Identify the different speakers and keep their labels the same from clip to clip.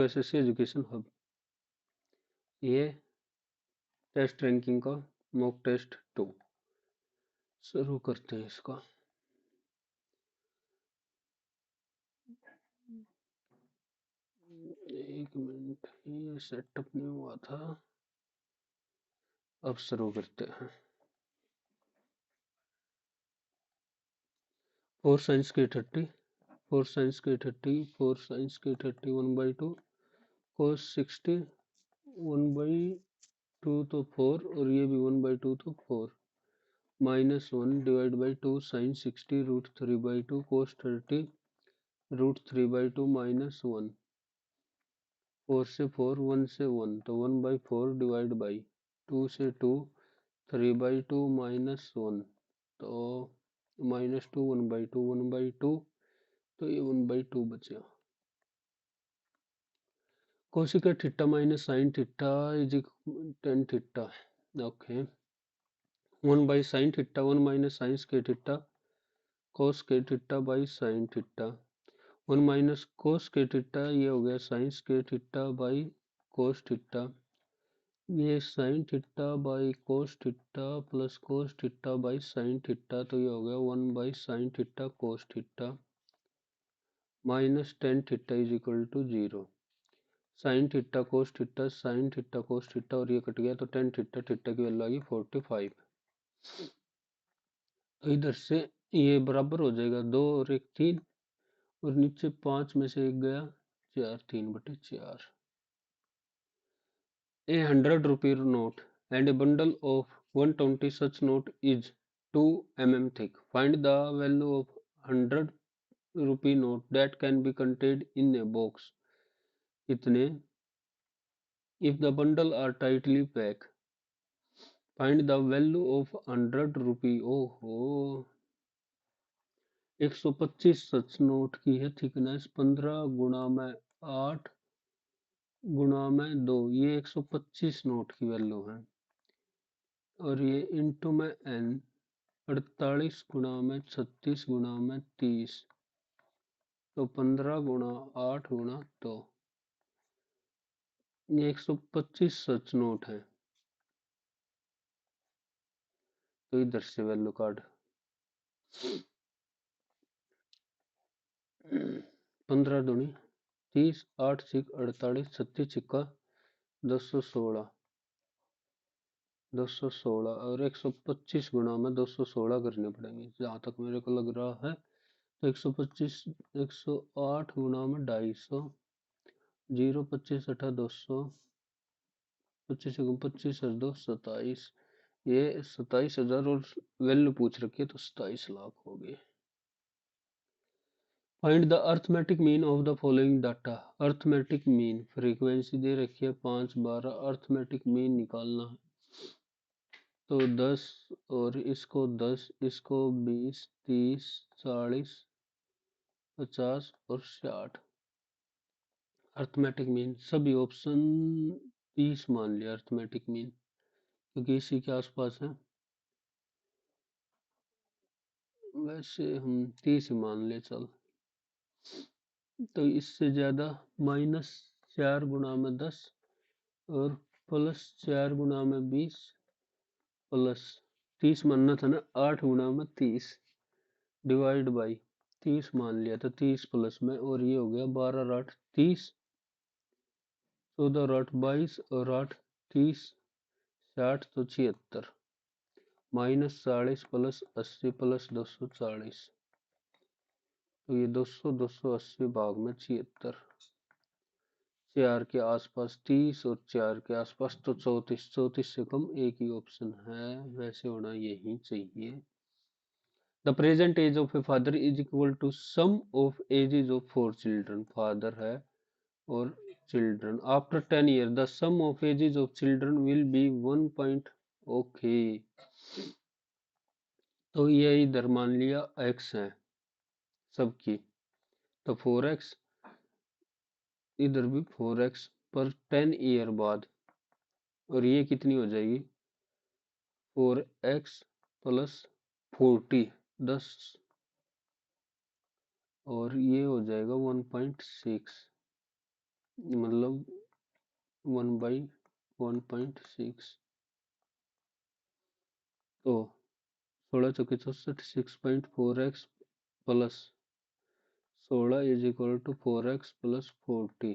Speaker 1: SSC education hub. ये test ranking का mock test 2 शुरू करते हैं इसका। एक मिनट, ये सेटअप नहीं हुआ था, अब शुरू करते हैं। 4 साइंस के 30, 4 साइंस के 30, 4 साइंस के 30 1/2 cos 60 1/2 तो 4 और ये भी 1/2 तो 4 -1 डिवाइड बाई 2 साइन 60 √3/2 cos 30 √3/2 -1 4 से 4 1 से 1 तो 1/4 डिवाइड बाई 2 से 2 3/2 -1 तो -2 1/2 1/2 तो ये 1/2 बचा। कोशिका theta minus sine theta is tan theta. Okay, 1 by sine theta 1 minus sine के थीटा कोस के theta by sine theta 1 minus cos के थीटा, ये हो गया साइंस के थीटा बाई कोस थीटा, ये sine theta by cos theta plus cos theta by sine theta, तो ये हो गया 1 by sine theta cos theta minus tan theta is equal to 0। Sign theta cos theta sine theta cos theta और ये cut गया तो tan theta, theta की value आ गई 45। तो इधर से ये बराबर हो जाएगा 2 और 1 3 और नीचे 5 में से 1 गया 4 3/4। A 100 rupee note and a bundle of 120 such note is 2 mm thick. Find the value of 100 rupee note that can be contained in a box. इतने if the bundle are tightly packed. Find the value of 100 rupee. ओहो, 125 सच note की है thickness 15 गुणा में 8 गुणा में 2, ये 125 note की वैल्यू है और ये इंटू में n 48 गुणा में 36 गुणा में 30 तो 15 गुणा 8 गुणा 2, ये 125 सच नोट है। तो इधर से वैल्यू काट 15 दूनी 30 8 6 48 36 छिक्का 216 और 125 गुणा में 216 करने पड़ेंगे जहां तक मेरे को लग रहा है। तो 125 108 गुणा में 250 0 25 8 200 25 25 और 2 27, ये 27,000 और वैल्यू पूछ रखी है तो 27 लाख हो गए। Find the arithmetic mean of the following data. Arithmetic mean frequency दे रखी है 5 12, अर्थमेटिक मीन निकालना है तो 10 और इसको 10 इसको 20 30 40 50 और 60। अर्थमेटिक मीन सभी ऑप्शन 30 मान लिया अर्थमेटिक मीन क्योंकि इसी के आसपास है, वैसे हम 30 ही मान ले चल। तो इससे ज्यादा -4 गुणा में 10 और +4 गुणा में 20 प्लस 30 मानना था ना, 8 गुणा में 30 डिवाइड बाई 30 मान लिया था 30 प्लस में, और ये हो गया 12 और 8 30 14 और 8 22 और 8 30 60 तो 76 -40 प्लस 80 प्लस 240 तो ये 200 280 भाग में 76, 4 के आसपास 30 और 4 के आसपास तो 34, 34 से कम एक ही ऑप्शन है, वैसे होना यही चाहिए। The present age of a father is equal to sum of ages of 4 children. Father है और children after 10 year the sum of ages of children will be 1 point. Okay, तो ये इधर मान लिया x है सबकी, तो 4x इधर भी 4x पर 10 ईयर बाद, और ये कितनी हो जाएगी 4x प्लस 40 10 और ये हो जाएगा 1.6 मतलब 1/1.6। तो 16 × 64 6.4x plus 16 is equal to 4x plus 40।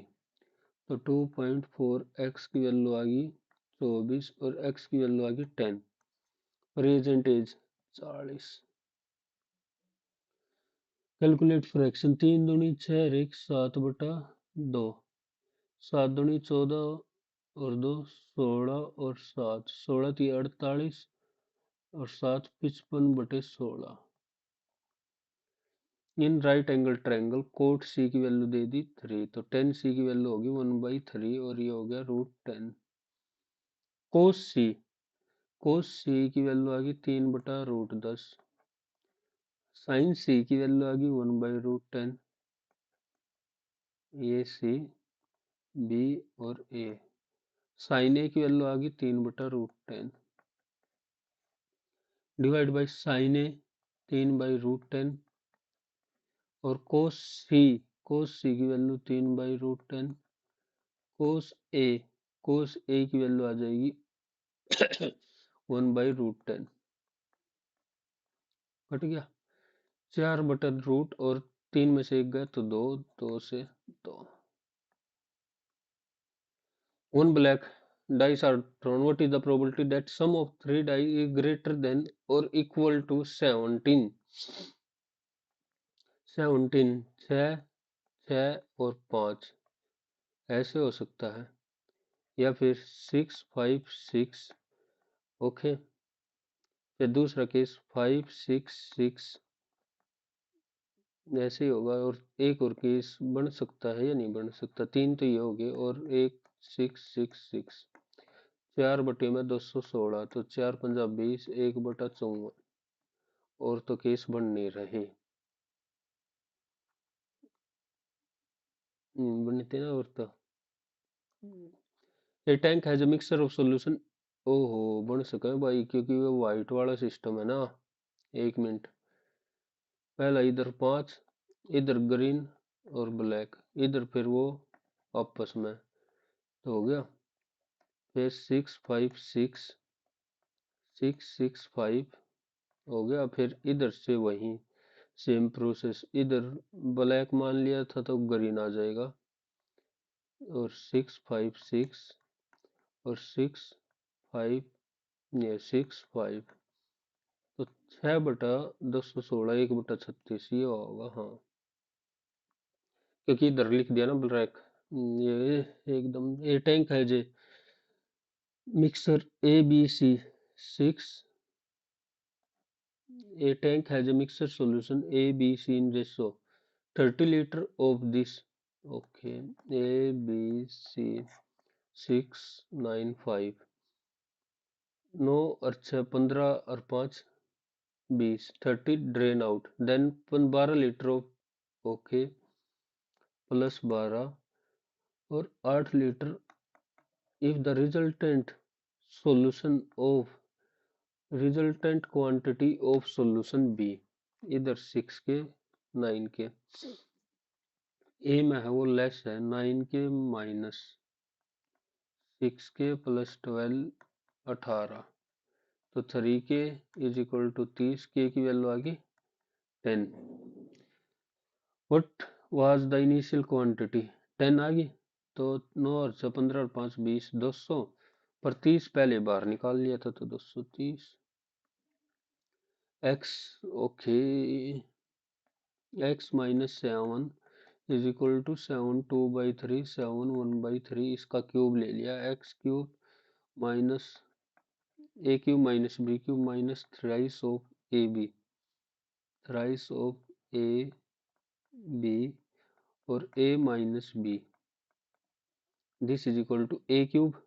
Speaker 1: तो 2.4x की वैल्यू आ गई 24 और x की वैल्यू आ गई 10। Present as 40। कैलकुलेट फ्रैक्शन 3 दूनी 6 और 1 7/2। 7 दूनी 14 और 2 16 और 7 16 थी 48 और 7 55/16। In right angle triangle cot C की वैल्यू दे दी 3। तो 10c की वैल्यू होगी 1/3 और ये हो गया √10। कोस सी की वैल्यू आ गई 3/√10। साइन सी की वैल्यू आ गई 1/√10। ये सी बी और ए। साइन ए की वैल्यू आ गई 3/√10 डिवाइड बाई साइन ए 3/√10 और कोस सी की वैल्यू 3/√10। कोस ए की वैल्यू आ जाएगी 1/√10। कट गया 4/रूट और 3 में से 1 गया तो 2 2 से 2। One black dice are thrown. What is the probability that sum of 3 die is greater than or equal to 17? 17 6 6 और 5 ऐसे हो सकता है, या फिर 6 5 6। ओके, फिर दूसरा केस 5 6 6 ऐसे ही होगा। और एक और केस बन सकता है या नहीं बन सकता, 3 तो ये हो गए और एक 6 6 6। 4/216 तो 4 पंजा 20 1/54 और तो केस बन नहीं रहे। बनते ना और तो a tank has a mixture of solution. ओहो बन सका है भाई, क्योंकि वो वाइट वाला सिस्टम है ना। 1 मिनट, पहला इधर 5, इधर ग्रीन और ब्लैक, इधर फिर वो आपस में तो हो गया। फिर 6 5 6 6 6 5 हो गया। फिर इधर से वही सेम प्रोसेस, इधर ब्लैक मान लिया था तो ग्रीन आ जाएगा। और 6 5 6 और 6 5 ये 6 5 तो 6/216 1/36 ये होगा। हाँ, क्योंकि इधर लिख दिया ना ब्लैक। ये एकदम ए टैंक है जे mixer A B C 6। A tank has a mixture solution A, B, C in ratio 30 liter of this. Okay, A, B, C 6 9 5 9 और 6 15 और 5 20 30 drain out, then 12 litre of okay plus 12 और 8 litre if the resultant quantity of solution B। इधर 6 के 9 के ए में है वो less है 9 के माइनस 6 के प्लस 12 18 तो 3 के इज इक्वल टू 30 के की वैल्यू आ गई 10। What was the initial quantity 10 आ गई। तो 9 और 6 15 और 5 20 200 पर 30 पहले बाहर निकाल लिया था तो 230 x। Okay, x minus 7 is equal to 7 2/3 7 1/3 इसका क्यूब ले लिया x cube minus A cube minus B cube minus thrice of A B, thrice of A B और A minus B this is equal to A cube.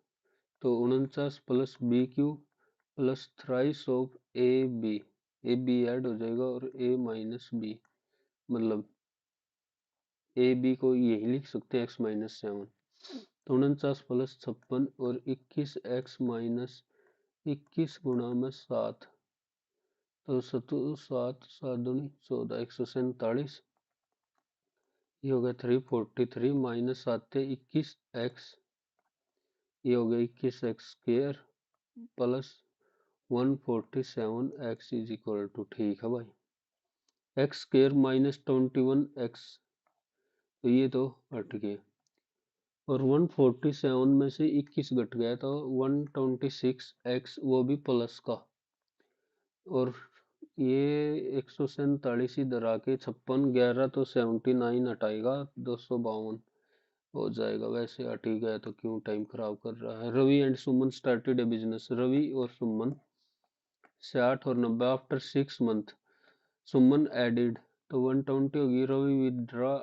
Speaker 1: तो 49 plus B cube plus thrice of A B add हो जाएगा और A minus B, मतलब A B को यही लिख सकते हैं x माइनस 7। तो 49 प्लस 56 और 21 x माइनस 21 गुणा में 7 तो 7 7 7 दूनी 14 147 ये हो गया 343 माइनस आते 21x, ये हो गया 21x² plus 147x is equal to, ठीक है भाई, x² माइनस 21x, तो ये तो हट गए, और 147 में से 21 घट गया तो 126x, वो भी प्लस का, और ये 147 इधर आके 56, 11 तो 79 हटाएगा 252 हो जाएगा। वैसे हट ही गया तो क्यों टाइम खराब कर रहा है। Ravi and Suman started a business, Ravi और सुमन 60 और 90 आफ्टर 6 मंथ, सुमन एडिड तो 120 होगी, रवि विदड्रा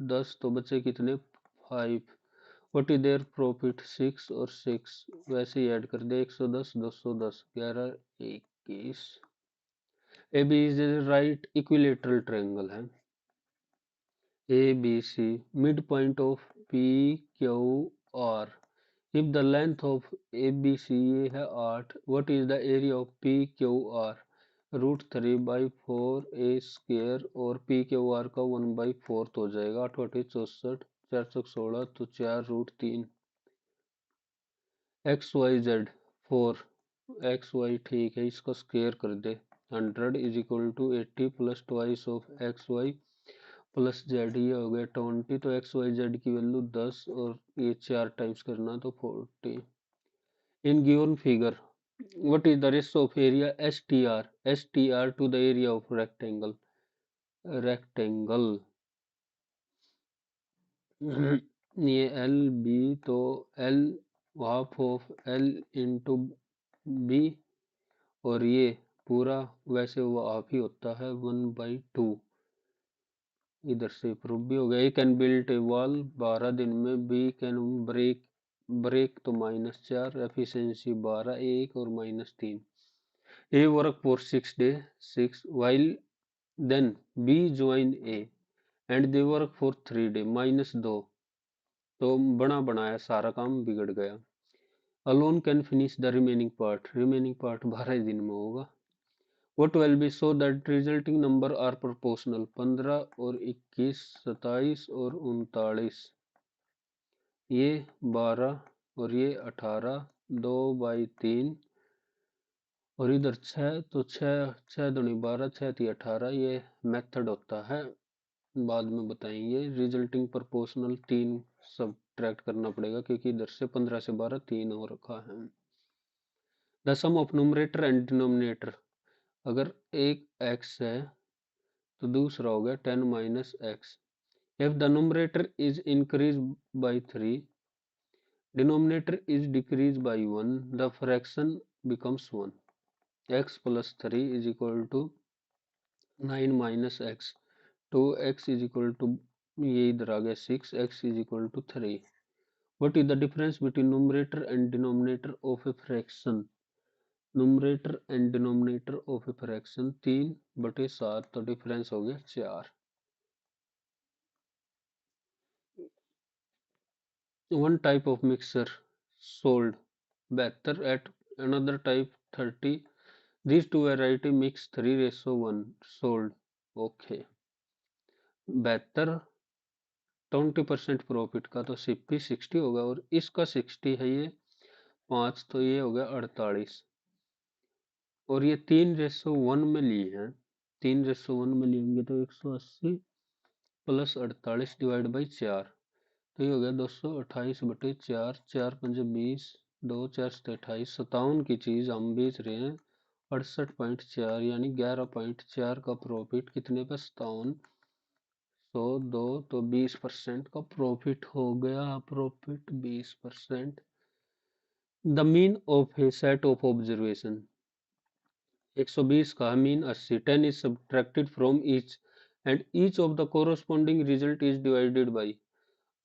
Speaker 1: 10 तो बचे कितने 5, व्हाट इज देयर प्रॉफिट 6 और 6, वैसे ही ऐड कर दे 110 210 11 21। A B is right equilateral triangle है, A B C mid point of P Q R, if the length of A B C ये है 8, what is the area of P Q R √3/4 a² और P Q are का 1/4 हो जाएगा, 8 8 64 416 तो 4√3, x y z 4, x y ठीक है, इसका स्क्वायर कर दे, 100 is equal to 80 plus twice of x y plus z, ये हो गया 20, तो एक्स वाई जेड की वैल्यू 10 और ये 4 टाइम्स करना तो 40। In given figure what is the ratio of area S T R to the area of rectangle, rectangle ये एल बी, तो L half of L into B, और ये पूरा वैसे वो हाफ ही होता है 1/2, इधर से प्रूफ भी हो गया। ए कैन बिल्ट ए वॉल 12 दिन में, बी कैन ब्रेक ब्रेक तो -4, एफिशिएंसी 12 1 और -3, A work for 6 day 6 while then B join A and they work for 3 day -2, तो बना बनाया सारा काम बिगड़ गया। Alone can finish the remaining part 12 दिन में होगा। What will be so that resulting number are proportional, 15 और 21 27 और 39, ये 12 और ये 18, 2/3 और इधर 6, तो 6 6 दूनी 12 6 3 18, ये मेथड होता है, बाद में बताएंगे। रिजल्टिंग प्रोपोर्शनल 3 सब्ट्रैक्ट करना पड़ेगा क्योंकि इधर से 15 से 12 3 हो रखा है। The sum of numerator and denominator, अगर एक x है तो दूसरा हो गया 10 minus x, if the numerator is increase by 3, denominator is decrease by 1, the fraction becomes 1, x plus 3 is equal to 9 minus x, 2x is equal to, ये इधर आ गया 6, x is equal to 3। What is the difference between numerator and denominator of a fraction, numerator and denominator of a fraction 3/7, तो difference हो गया 4। One type of mixture sold better, at another type 30, these two variety mix 3:1 sold, okay, बेहतर 20% profit का तो CP 60 होगा और इसका 60 है, ये 5 तो ये हो गया 48, और ये 3:1 में लिए हैं, 3:1 में लेंगे तो 180 प्लस 48 डिवाइड बाई 4, तो ये हो गया 228/4, 4×5 = 20, 2×4 = 28, 57 की चीज हम बेच रहे हैं 68.4, यानी 11.4 का प्रॉफिट, कितने पे 57, 102, तो 20% का प्रॉफिट हो गया, profit 20%। The mean of A set of observation, 120 का mean 80, 10 is subtracted from each and each of the corresponding result is divided by,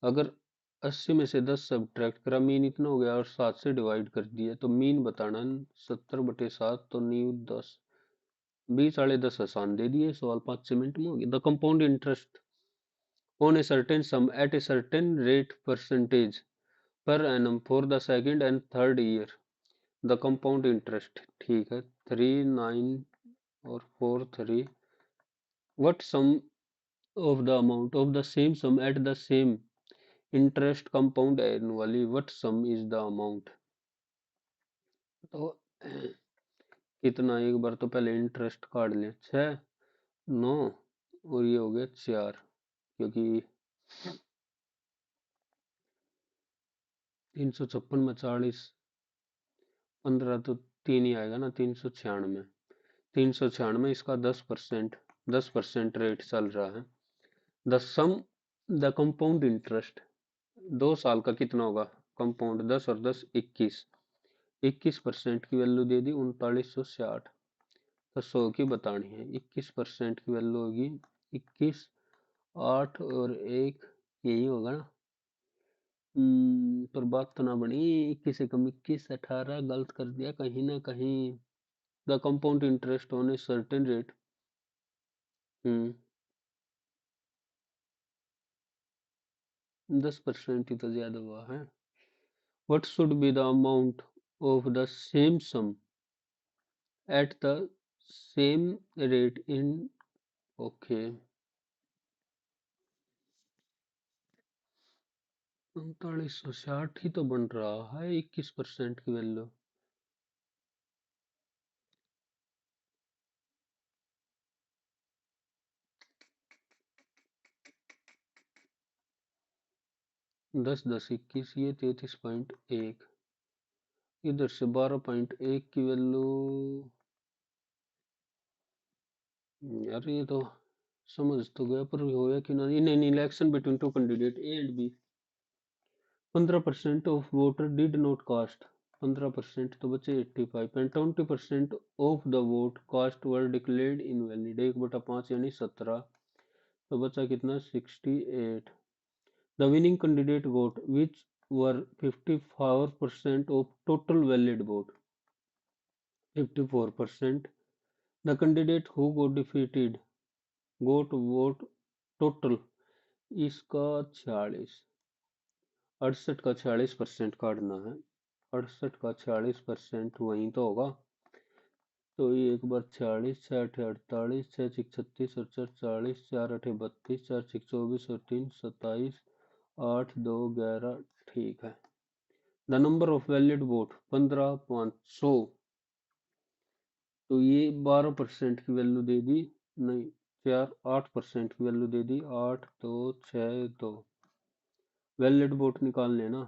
Speaker 1: अगर 80 में से 10 सब्ट्रैक्ट करा, मीन इतना हो गया और 7 से डिवाइड कर दिया, तो मीन बताना 70/7, तो न्यू 10, 20 साढ़े 10 आसान दे दिए सवाल, 5 मिनट में हो गया। The compound interest on a certain sum at a certain rate percentage per annum for the second and third year, the compound interest, ठीक है, 3 9 और 4 3, what sum of the amount of the same sum at the same interest compound annually, what sum is the amount? तो कितना, एक बार तो पहले interest काट लें, 6, 9 और ये हो गया 4, क्योंकि 356 में 40, 15 तो 3 ही आएगा ना, 396, 396 इसका 10%, 10% रेट चल रहा है। The sum, the compound interest 2 साल का कितना होगा कंपाउंड, 10 और 10 21, 21% की वैल्यू दे दी 3960। तो 100 की बतानी है, 21% की वैल्यू होगी 21, 8 और 1, यही होगा ना। पर बात तो ना बनी, 21 से कम 21, 18 गलत कर दिया कहीं ना कहीं। The compound interest on a certain rate. 10% ही तो ज्यादा हुआ है। What should be the amount of the same sum at the same rate in, okay, 3960 ही तो बन रहा है 21% की वैल्यू। दस 10 21, ये 33.1, इधर से 12.1 की वैल्यू। यार ये तो समझ तो गया, पर होया कि नहीं, नहीं, election between two candidate A and B, 15% of voter did not cast, 15% तो बचे 85, and 20% of the vote cast were declared invalid, 1/5 यानी 17, तो बचा कितना 68। The winning candidate vote which were 54% of total valid vote, 54%। The candidate who got defeated got vote total, इसका 46, 68 का 46% काटना है, 68 का 46% वहीं तो होगा। तो ये एक बार 46, 6 अठे 48, 6 छिक 36 और 4 40, 4 अठे 32, 4 छिक 24 और 3 27, 8 2 11, ठीक है। The number of valid vote 15,500, तो ये 12% की वैल्यू दे दी, नहीं 8% की वैल्यू दे दी, 8 2 6 2, वैलिड वोट निकालने ना,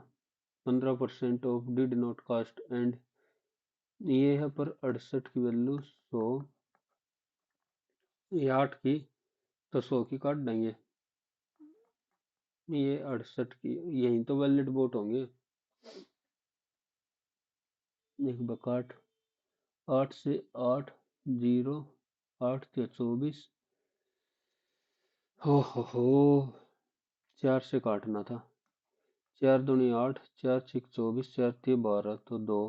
Speaker 1: 15% of did not cast, and ये है पर 68 की वैल्यू 100, ये 8 की, तो 100 की काट देंगे, ये 68 की, यही तो वैलिड वोट होंगे। एक बकाट, 8 से 8 0, 8 के 24, हो 4 से काटना था, 4 दूनी 8, 4 छिक 24, 4 तिय 12, तो 2,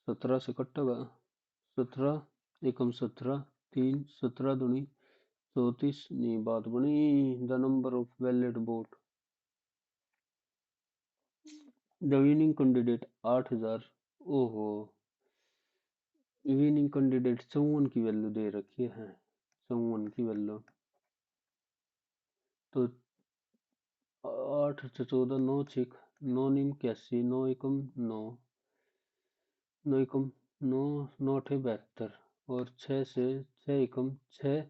Speaker 1: 17 से कटेगा, 17 एकम 17, 3 17 दूनी 34, नहीं बात बनी। The number of valid vote, the winning candidate 8000, ओहो, विनिंग कैंडिडेट 54 की वैल्यू दे रखी है, 54 की वैल्यू, तो 8 से 14, 9 छिक 9 निम 81, 9 एकम 9, 9 एकम 9, 9 अठे 72, और 6 से 6 एकम 6,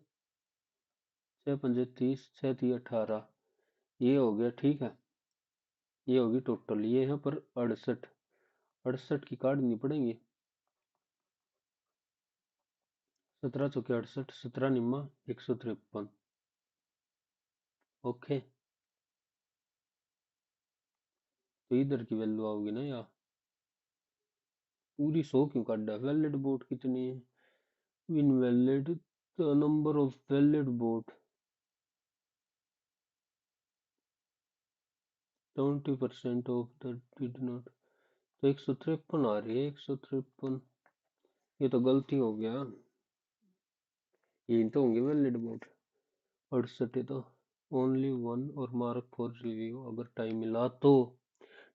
Speaker 1: 6 पंजे 30, 6 3 18, ये हो गया, ठीक है। ये होगी टोटल, ये है पर 68, 68 की काटनी पड़ेंगी, 17 चौके 68, 17 निम्मा 153, ओके। तो इधर की वैल्यू आओगी ना यार, पूरी 100 क्यों काट है, वैलिड वोट कितनी है, invalid, the number of valid vote 20% of the did not, तो 153 आ रही है, 153, ये तो गलती हो गया, ये तो होंगे वैलिड वोट, 68 है तो ओनली वन, और मार्क फॉर रिव्यू अगर टाइम मिला तो,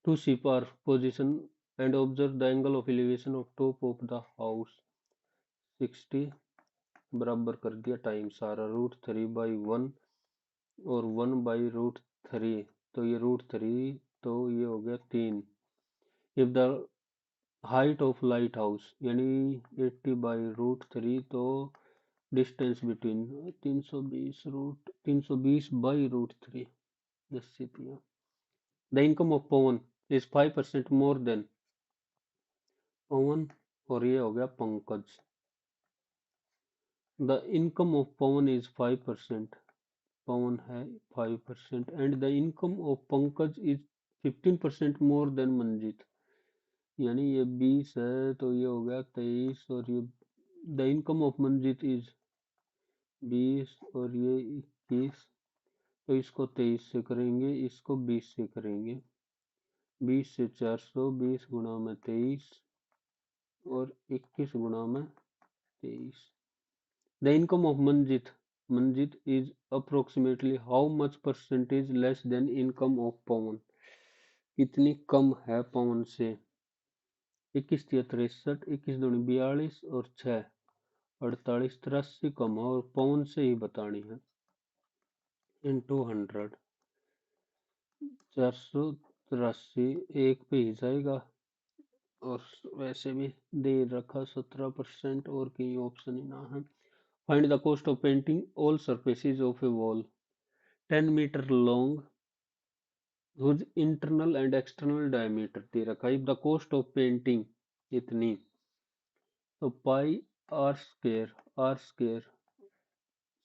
Speaker 1: two ship are position and observe the angle of elevation of top of the house, 60 बराबर कर दिया टाइम सारा, √3/1, और 1/√3, तो ये √3, तो ये हो गया 3। If the height of light house यानी 80/√3, तो distance between 320/√3। The income of Pawan is 5% more than Pawan, और ये हो गया Pankaj. The income of Pawan is 5%, Pawan है 5%, and the income of Pankaj is 15% more than Manjit, यानी ये 20 है तो ये हो गया 23, और ये the income of Manjit is 20 और ये 21, तो इसको 23 से करेंगे, इसको 20 से करेंगे। 20 से 400, 20 गुणा में 23 और 21 गुणा में 23। The income of Manjit is approximately how much percentage less than income of Pawan, कितनी कम है पवन से। 21 तिया 63, 21 दूनी 42 और 6 48, 83 कम है और पवन से ही बतानी है। इंटू 100, 483 एक पे ही जाएगा, और वैसे भी दे रखा 17% और कहीं ऑप्शन ही ना है। Find the cost of painting all surfaces of a wall 10 metre long whose internal and external diameter दे रखा है। द कॉस्ट ऑफ पेंटिंग इतनी, तो पाई आर स्क्वेयर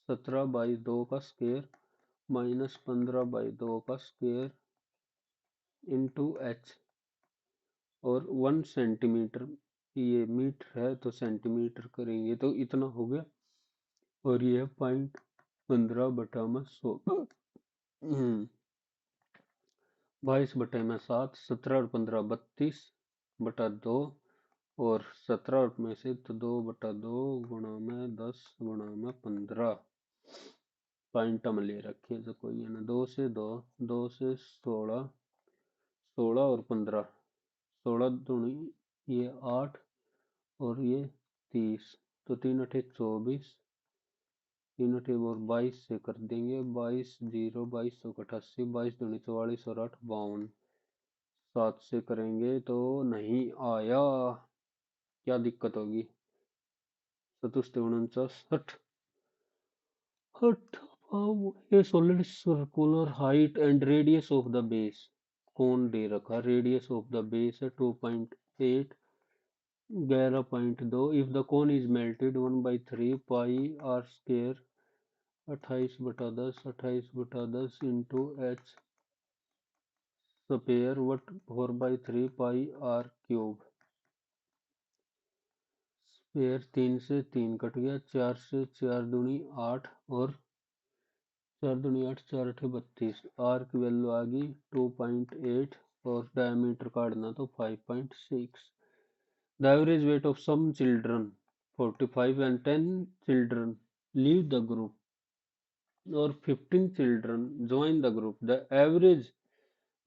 Speaker 1: 17/2 का स्क्वेयर माइनस 15/2 का स्क्वेयर इंटू एच, और 1 सेंटीमीटर, ये मीटर है तो सेंटीमीटर करेंगे तो इतना हो गया, और ये 0.15/100। 22/7, 17 और 15 32/2, और 17 में से तो 2/2 गुणा में 10 गुणा में 15 पॉइंट में ले रखे, तो कोई है ना, 2 से 2, 2 से 16, 16 और 15, 16 दूनी ये 8 और ये 30, तो 3 अठे 24, 3 अठे और 22 से कर देंगे, 22 0 22 सौ 88, 22 दूनी 44 और 8 52, 7 से करेंगे तो नहीं आया, क्या दिक्कत होगी। 7 49, 60, a solid circular height and radius of the base, कौन दे रखा, रेडियस ऑफ द बेस है 2.8, 11.2, if the cone is melted 1/3 pi r square 28/10, 28/10 into h square what 4/3 pi r cube, square 3 से 3 कट गया, 4 से 4 दूनी 8 और 4 दूनी 8, 4 अठे 32, आर की वैल्यू आ गई 2.8 और डायमीटर काटना तो 5.6। The average weight of some children 45 and 10 children leave the group or 15 children join the group. The average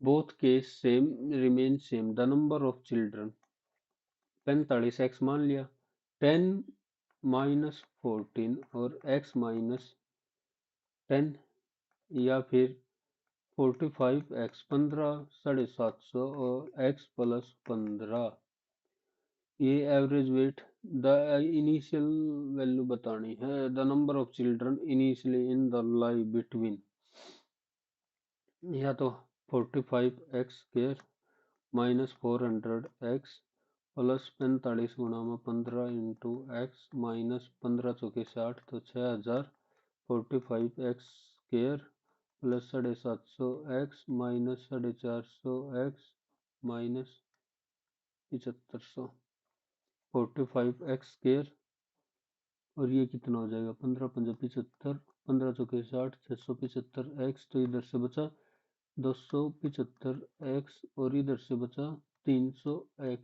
Speaker 1: both case same remains same. The number of children 45 x मान लिया, 10 minus 14 और x minus 10, या फिर 45x 15 750 और x plus 15, ये average weight. The initial value बतानी है, the number of children initially in the lie between, या तो 45x square minus 400x plus 45 गुणा में 15 इंटू एक्स माइनस 15 चौके 60, तो 6000, 45x square plus 750x minus 450x minus 7500, 45x square, और ये कितना हो जाएगा 15 पंजा 75, 15 चौके 60, 675x, तो इधर से बचा 275x और इधर से बचा 300x,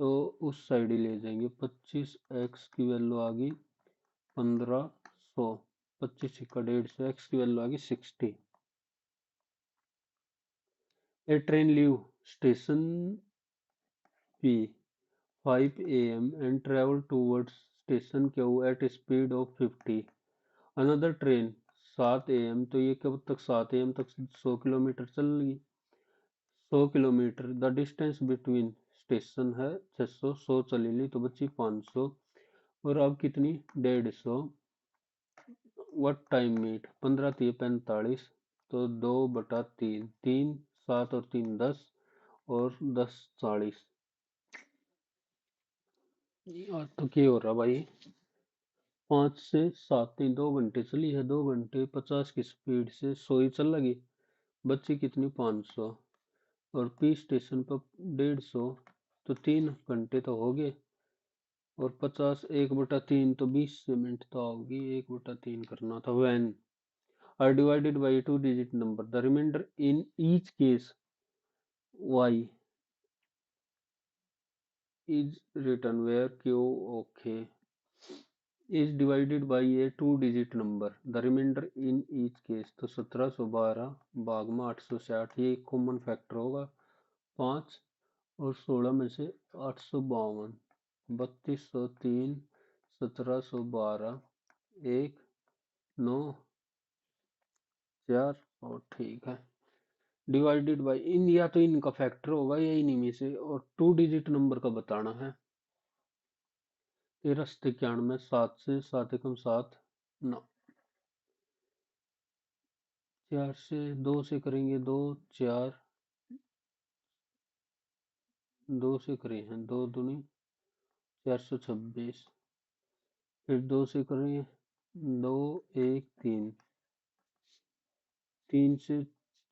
Speaker 1: तो उस साइड ही ले जाएंगे। 25x की वैल्यू आ गई 1500, 25 का 150, x की वैल्यू आ गई 60। A train leave station P 5 AM and travel towards station Q at a speed of 50. Another train 7 AM, तो ये कब तक 7 AM तक 100 किलोमीटर चल गई। 100 kilometre, the distance between station है 600, 100 चली ली तो बची 500, और अब कितनी 150। व्हाट टाइम मीट, 15 3 45, तो 2/3, 3 7 और 3 10, और 10 40। तो क्या हो रहा भाई, 5 से 7 नहीं, 2 घंटे चली है, 2 घंटे 50 की स्पीड से 100 ही चल लगी, बची कितनी 500, और पी स्टेशन पर 150, तो 3 घंटे तो हो गए, और 50 1/3 तो 20 मिनट तो होगी, 1/3 करना था। when are divided by a 2 digit number, the remainder in each case y is written where q, okay, is divided by a 2 digit number, the remainder in each case, तो 1712 भाग में 860, ये कॉमन फैक्टर होगा 5 और 16 में से 852, 3203, 1712, 1 9 4, और ठीक है, डिवाइडेड बाई इन, या तो इनका फैक्टर होगा या इन्हीं में से, और 2 डिजिट नंबर का बताना है। 1391, 7 से 7 एकम 7, 9, 4 से 2 से करेंगे 2 4, 2 से करें हैं 2 दूनी 426, फिर 2 से करें 2 1 3, 3 से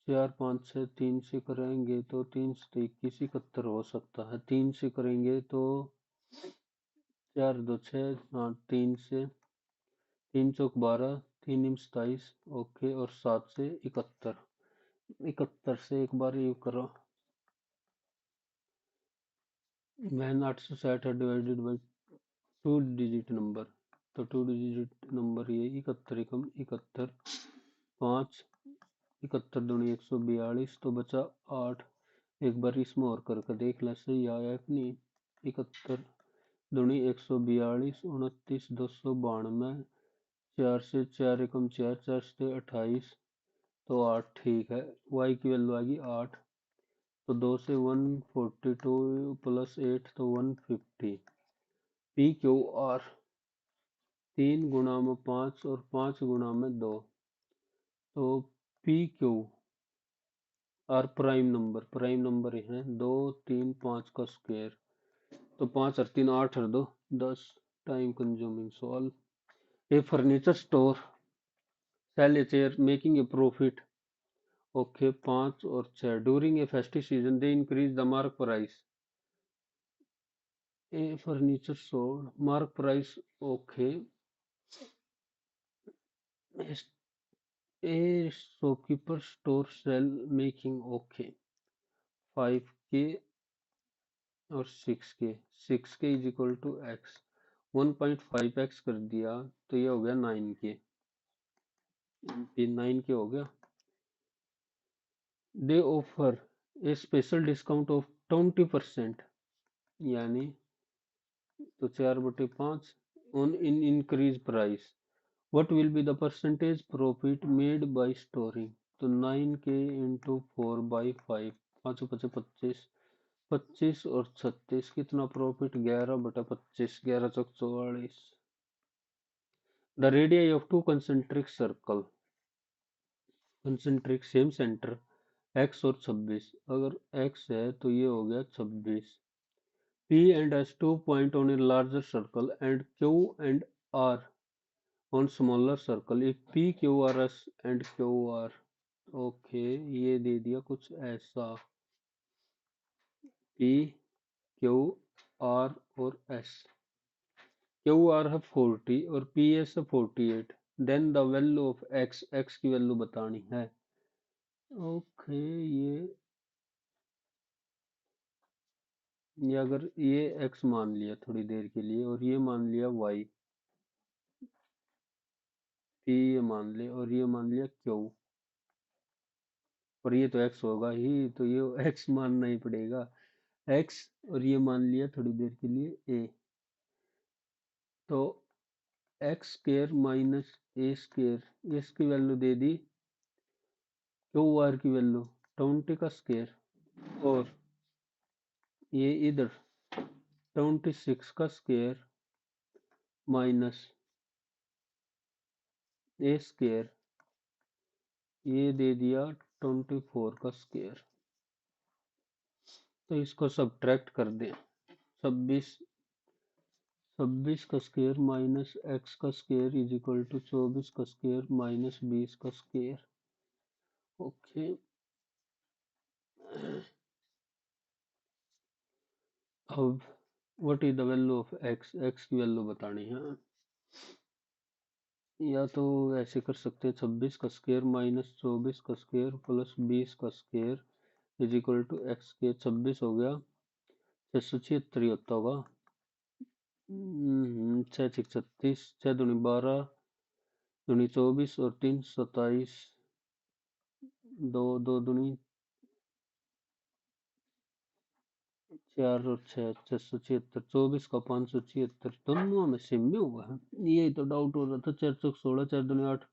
Speaker 1: 4 5 6, 3 से करेंगे तो 3 से 21 71 हो सकता है, 3 से करेंगे तो 4 2 6, हाँ 3 से 3 चौक 12, 3 निम 27, ओके, और 7 से 71, 71 से एक बार ये करो, वैन 860 है डिवाइडेड बाई 2 डिजिट नंबर, तो 2 डिजिट नंबर ये 71 एकम 71, 5 71 दूनी 142, तो बचा 8, एक बार इसमें और करके देख ले सही आया कि नहीं, 71 दूनी 142, 29 292, 4 से 4 एकम 4, 4 से 28, तो 8 ठीक है, y की वैल्यू आएगी 8, तो 2 से 142 प्लस 8 तो 150, पी क्यू आर 3 गुणा में 5 और 5 गुणा में 2, तो P Q are prime number है 2 3 5 का स्क्वायर, तो 5 और 3 8 और 2 10, time consuming solve. A furniture store sell a chair making a profit, okay, 5 और 6, during a festive season they increase the mark price, a furniture store mark price, okay, a shopkeeper store sell making, okay, 5K और 6K, 6K is equal to x, 1.5x कर दिया तो ये हो गया 9K, ये 9K हो गया। दे offer A special discount of 20%, यानी तो 4/5 on in increase price, what will be the percentage profit made by storing, तो 9K इंटू 4/5, 5 5 25, 25 और 36, कितना profit 11/25, 11 Chowk 44, the radius of two concentric circle, concentric same centre, x और 26, अगर x है तो ये हो गया 26, P and S 2 point on a larger circle and Q and R on smaller circle, if P Q R S and Q R, okay, ये दे दिया कुछ ऐसा, P Q R और S, क्यू आर है 40 और पी एस है 48, then the value of x, x की value बतानी है, ओके, ये अगर ये एक्स मान लिया थोड़ी देर के लिए और ये मान लिया वाई, पी ये मान ले और ये मान लिया क्यू, और ये तो एक्स होगा ही, तो ये एक्स मानना ही पड़ेगा, एक्स, और ये मान लिया थोड़ी देर के लिए ए, तो एक्स स्क्र माइनस ए स्क्र, इसकी वैल्यू दे दी क्यू आर की वैल्यू 20 का स्क्वायर, और ये इधर 26 का स्क्वायर माइनस ए स्क्वायर, ये दे दिया 24 का स्क्वायर। तो इसको सब्ट्रैक्ट कर दें, 26 का स्क्वायर माइनस एक्स का स्क्वायर इज इक्वल टू 24 का स्क्वायर माइनस 20 का स्क्वायर। ओके, अब what is the value of x, x की वैल्यू बतानी है। या तो ऐसे कर सकते हैं 26 का स्क्वायर माइनस 24 का स्क्वायर प्लस 20 का square is equal to x के। 26 हो गया 676 ही होता होगा, 6 6 36, 6 दूनी 12, दूनी 24 और 3 27, 2 2 दूनी 4 और 6 676, 24 का 576, दोनों में सेम में हुआ है, यही तो डाउट हो रहा था। 4 चौक 16, 4 दूनी 8,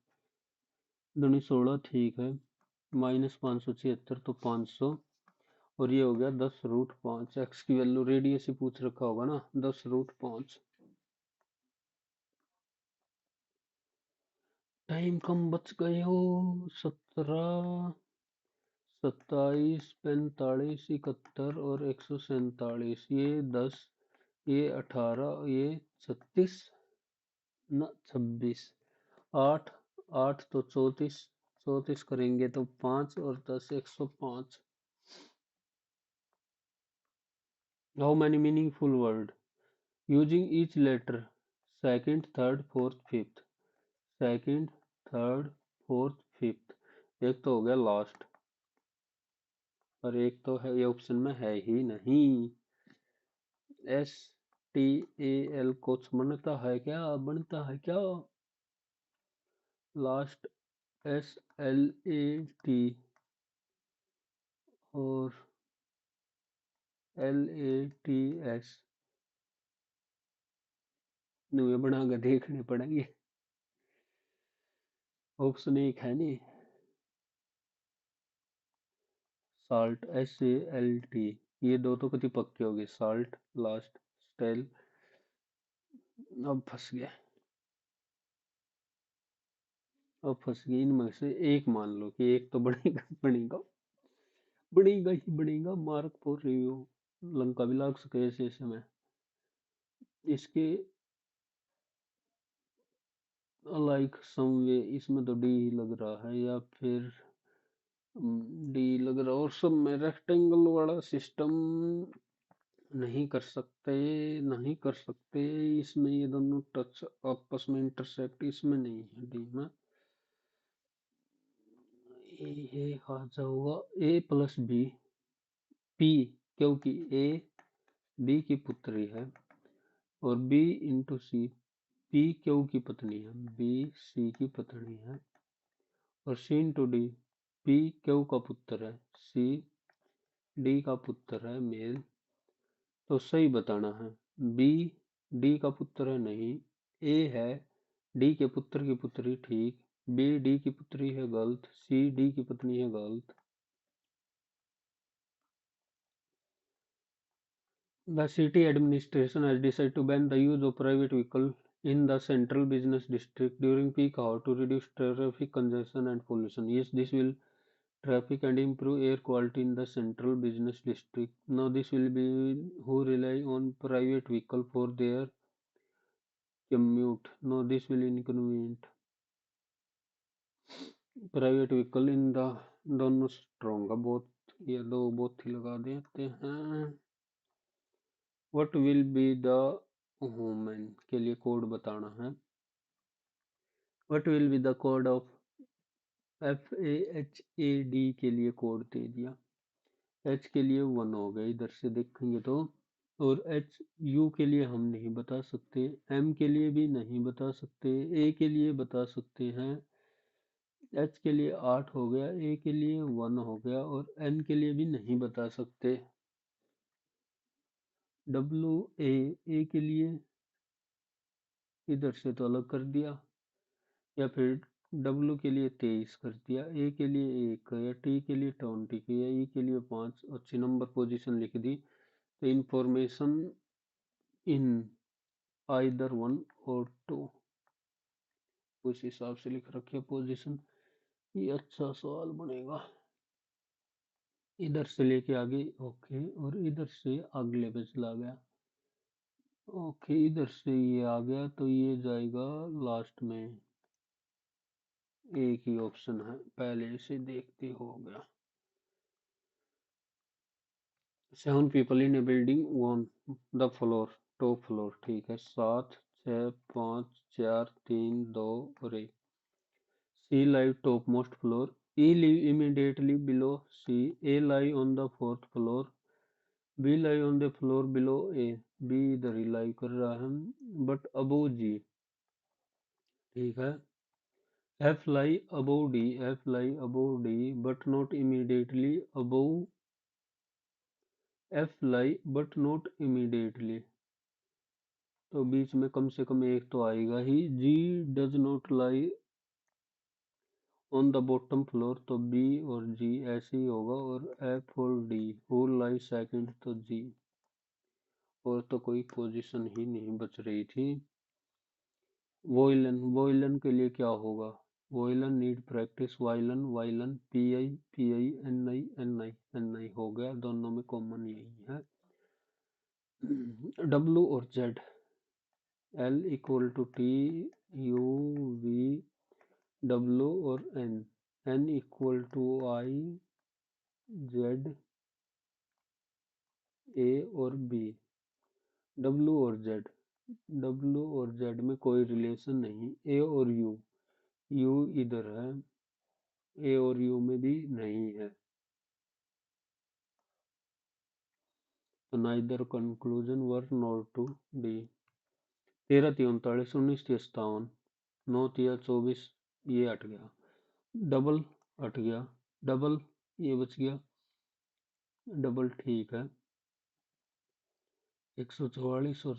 Speaker 1: दूनी 16, ठीक है, माइनस 576 तो 500, और ये हो गया 10√5। एक्स की वैल्यू रेडियस ही पूछ रखा होगा ना, 10√5। टाइम कम बच गए हो, 17, 27, 45, 71 और 147, ये 10, ये 18, ये 36 न 26, 8, 8 तो 34, 34 करेंगे तो 5 और 10 105। How many meaningful word using each letter, second, third, fourth, fifth, second, third, fourth, fifth. एक तो हो गया लास्ट, और एक तो है ये ऑप्शन में है ही नहीं। एस टी ए एल कुछ बनता है क्या, बनता है क्या? Last S L A T और एल ए टी एस, ये बना कर देखने पड़ेंगे। ऑप्शन एक है नहीं, salt S A L T, ये दो तो कति पक्के हो गए, साल्ट लास्ट स्टेल। अब फंस गया, अब फंस गई, इनमें से एक मान लो कि एक तो बनेगा बनेगा, बनेगा ही बनेगा, मार्क फॉर रिव्यू, लंका भी लाग सके ऐसे ऐसे में। इसके लाइक सम वे, इसमें तो डी लग रहा है, या फिर डी लग रहा है, और सब में रेक्टेंगल वाला सिस्टम नहीं कर सकते, नहीं कर सकते। इसमें ये दोनों टच आपस में इंटरसेक्ट, इसमें नहीं है डी में। ये आ जाऊंगा ए प्लस बी, पी, क्योंकि ए बी की पुत्री है, और बी इंटू सी, पी क्यू की पत्नी है, बी सी की पत्नी है, और सी इंटू डी, पी क्यू का पुत्र है, सी डी का पुत्र है, मेल। तो सही बताना है, बी डी का पुत्र है नहीं, ए है डी के पुत्र की पुत्री, ठीक, बी डी की पुत्री है, गलत, सी डी की पत्नी है, गलत। The city administration has decided to ban the use of private vehicle in the central business district during peak hour to reduce traffic congestion and pollution. Yes, this will traffic and improve air quality in the central business district. Now, this will be who rely on private vehicle for their commute. No, this will inconvenient private vehicle in the, दोनों strong है बहुत, ये दो बहुत ही लगा देते हैं। What will be the women के लिए कोड बताना है। What will be the code of FAHAD के लिए कोड दे दिया, H के लिए 1 हो गया इधर से देखेंगे तो, और HU के लिए हम नहीं बता सकते, M के लिए भी नहीं बता सकते, A के लिए बता सकते हैं, H के लिए 8 हो गया, A के लिए 1 हो गया, और N के लिए भी नहीं बता सकते। WA, A के लिए इधर से तो अलग कर दिया, या फिर W के लिए 23 कर दिया, A के लिए 1, या T के लिए 20, या E के लिए 5, अच्छी नंबर पोजीशन लिख दी। तो इंफॉर्मेशन इन आइदर 1 और 2 उस हिसाब से लिख रखी है पोजीशन। ये अच्छा सवाल बनेगा। इधर से लेके आगे ओके, और इधर से अगले पे चला गया ओके, इधर से ये आ गया तो ये जाएगा लास्ट में। एक ही ऑप्शन है, पहले से देखते हो गया। 7 people in a building on the floor, top floor, ठीक है। 7, 6, 5, 4, 3, 2 और 1। C live topmost floor, E live immediately below C, A lie on the fourth floor, B lie on the floor below A, B इधर ही lie कर रहा है, but above G, ठीक है। F lie above D, F lie above D but not immediately above F lie but not immediately, तो बीच में कम से कम एक तो आएगा ही। G does not lie on the bottom floor, तो बी और जी ऐसे ही होगा। और एफ और डी हु लाई सेकंड, तो जी। और तो कोई पोजीशन ही नहीं बच रही थी। वोइलन, वोइलन के लिए क्या होगा? Violin need practice, violin, violin, P I, P I, N I, N I, N I हो गया। दोनों में कॉमन यही है। डब्ल्यू और Z, L equal to T, U, V, W और N, N equal to I, Z, A और B, W और जेड, डब्ल्यू और जेड में कोई रिलेशन नहीं। ए और यू, यू इधर है, ए और यू में भी नहीं है, तो neither conclusion were nor two D. 13 3 39, 19 57, 9 3 24, ये हट गया, डबल हट गया, डबल ये बच गया, डबल ठीक है। 144 और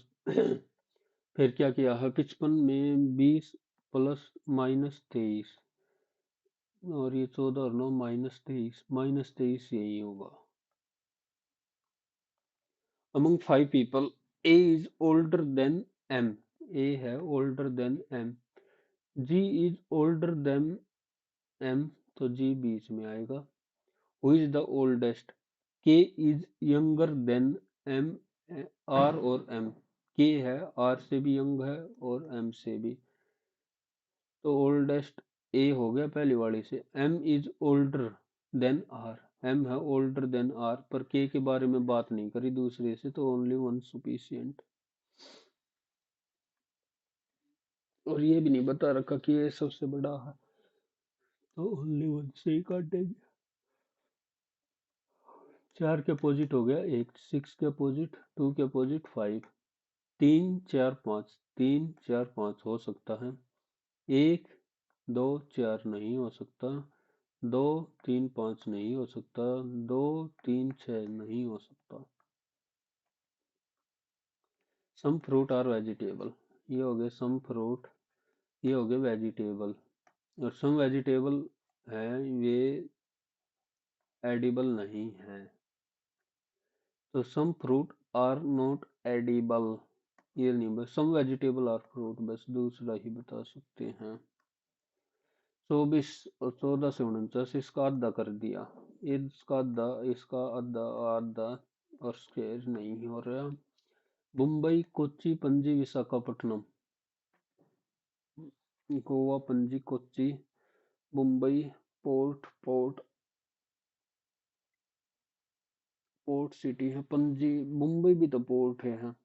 Speaker 1: फिर क्या किया है? 55 में 20 प्लस माइनस 23, और ये 14 और 9 -23, -23 यही होगा। Among 5 people, A is older than M, A है older than M, G is older than M, तो G बीच में आएगा। Who is the oldest? K is younger than M, R और M, K है R से भी यंग है और M से भी, तो ओल्डेस्ट ए हो गया पहली वाली से। M is older than R, M है ओल्डर देन आर, पर के के बारे में बात नहीं करी दूसरे से, तो ओनली वन सफिशिएंट। और ये भी नहीं बता रखा कि ये सबसे बड़ा है, तो ओनली वन से ही काटेंगे। 4 के अपोजिट हो गया 1, 6 के अपोजिट 2, के अपोजिट 5, 3 4 5, 3 4 5 हो सकता है, 1 2 4 नहीं हो सकता, 2 3 5 नहीं हो सकता, 2 3 6 नहीं हो सकता। सम फ्रूट आर वेजिटेबल, ये हो गए सम फ्रूट, ये हो गए वेजिटेबल, और सम वेजिटेबल है ये एडिबल नहीं है, तो some fruit are not edible, ये नहीं, बस सम वेजिटेबल आर फ्रूट, बस दूसरा ही बता सकते हैं। 24 और 14 से 49, इसका आधा कर दिया, इसका आधा, इसका आधा, आधा, और स्क्वायर नहीं हो रहा। Mumbai, Kochi, Panaji, Visakhapatnam, Goa, Panaji, Kochi, Mumbai, port, port, port city है पणजी, मुंबई भी तो पोर्ट है, हाँ।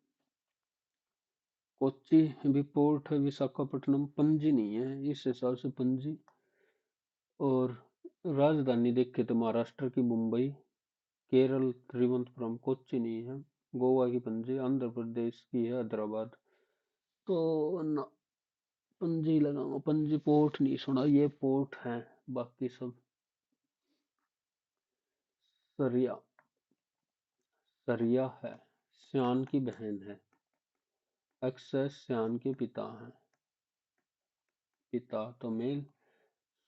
Speaker 1: कोच्चि भी पोर्ट है, विशाखापट्टनम पणजी नहीं है, इस हिसाब से पणजी। और राजधानी देखे तो महाराष्ट्र की मुंबई, केरल त्रिवंतपुरम, कोच्चि नहीं है, गोवा की पणजी, आंध्र प्रदेश की है हैदराबाद, तो न, पणजी लगाऊंगा, पणजी पोर्ट नहीं सुना, ये पोर्ट है, बाकी सब सरिया, सरिया है, श्यान की बहन है, अक्षय श्याम के पिता हैं। पिता तो मेल।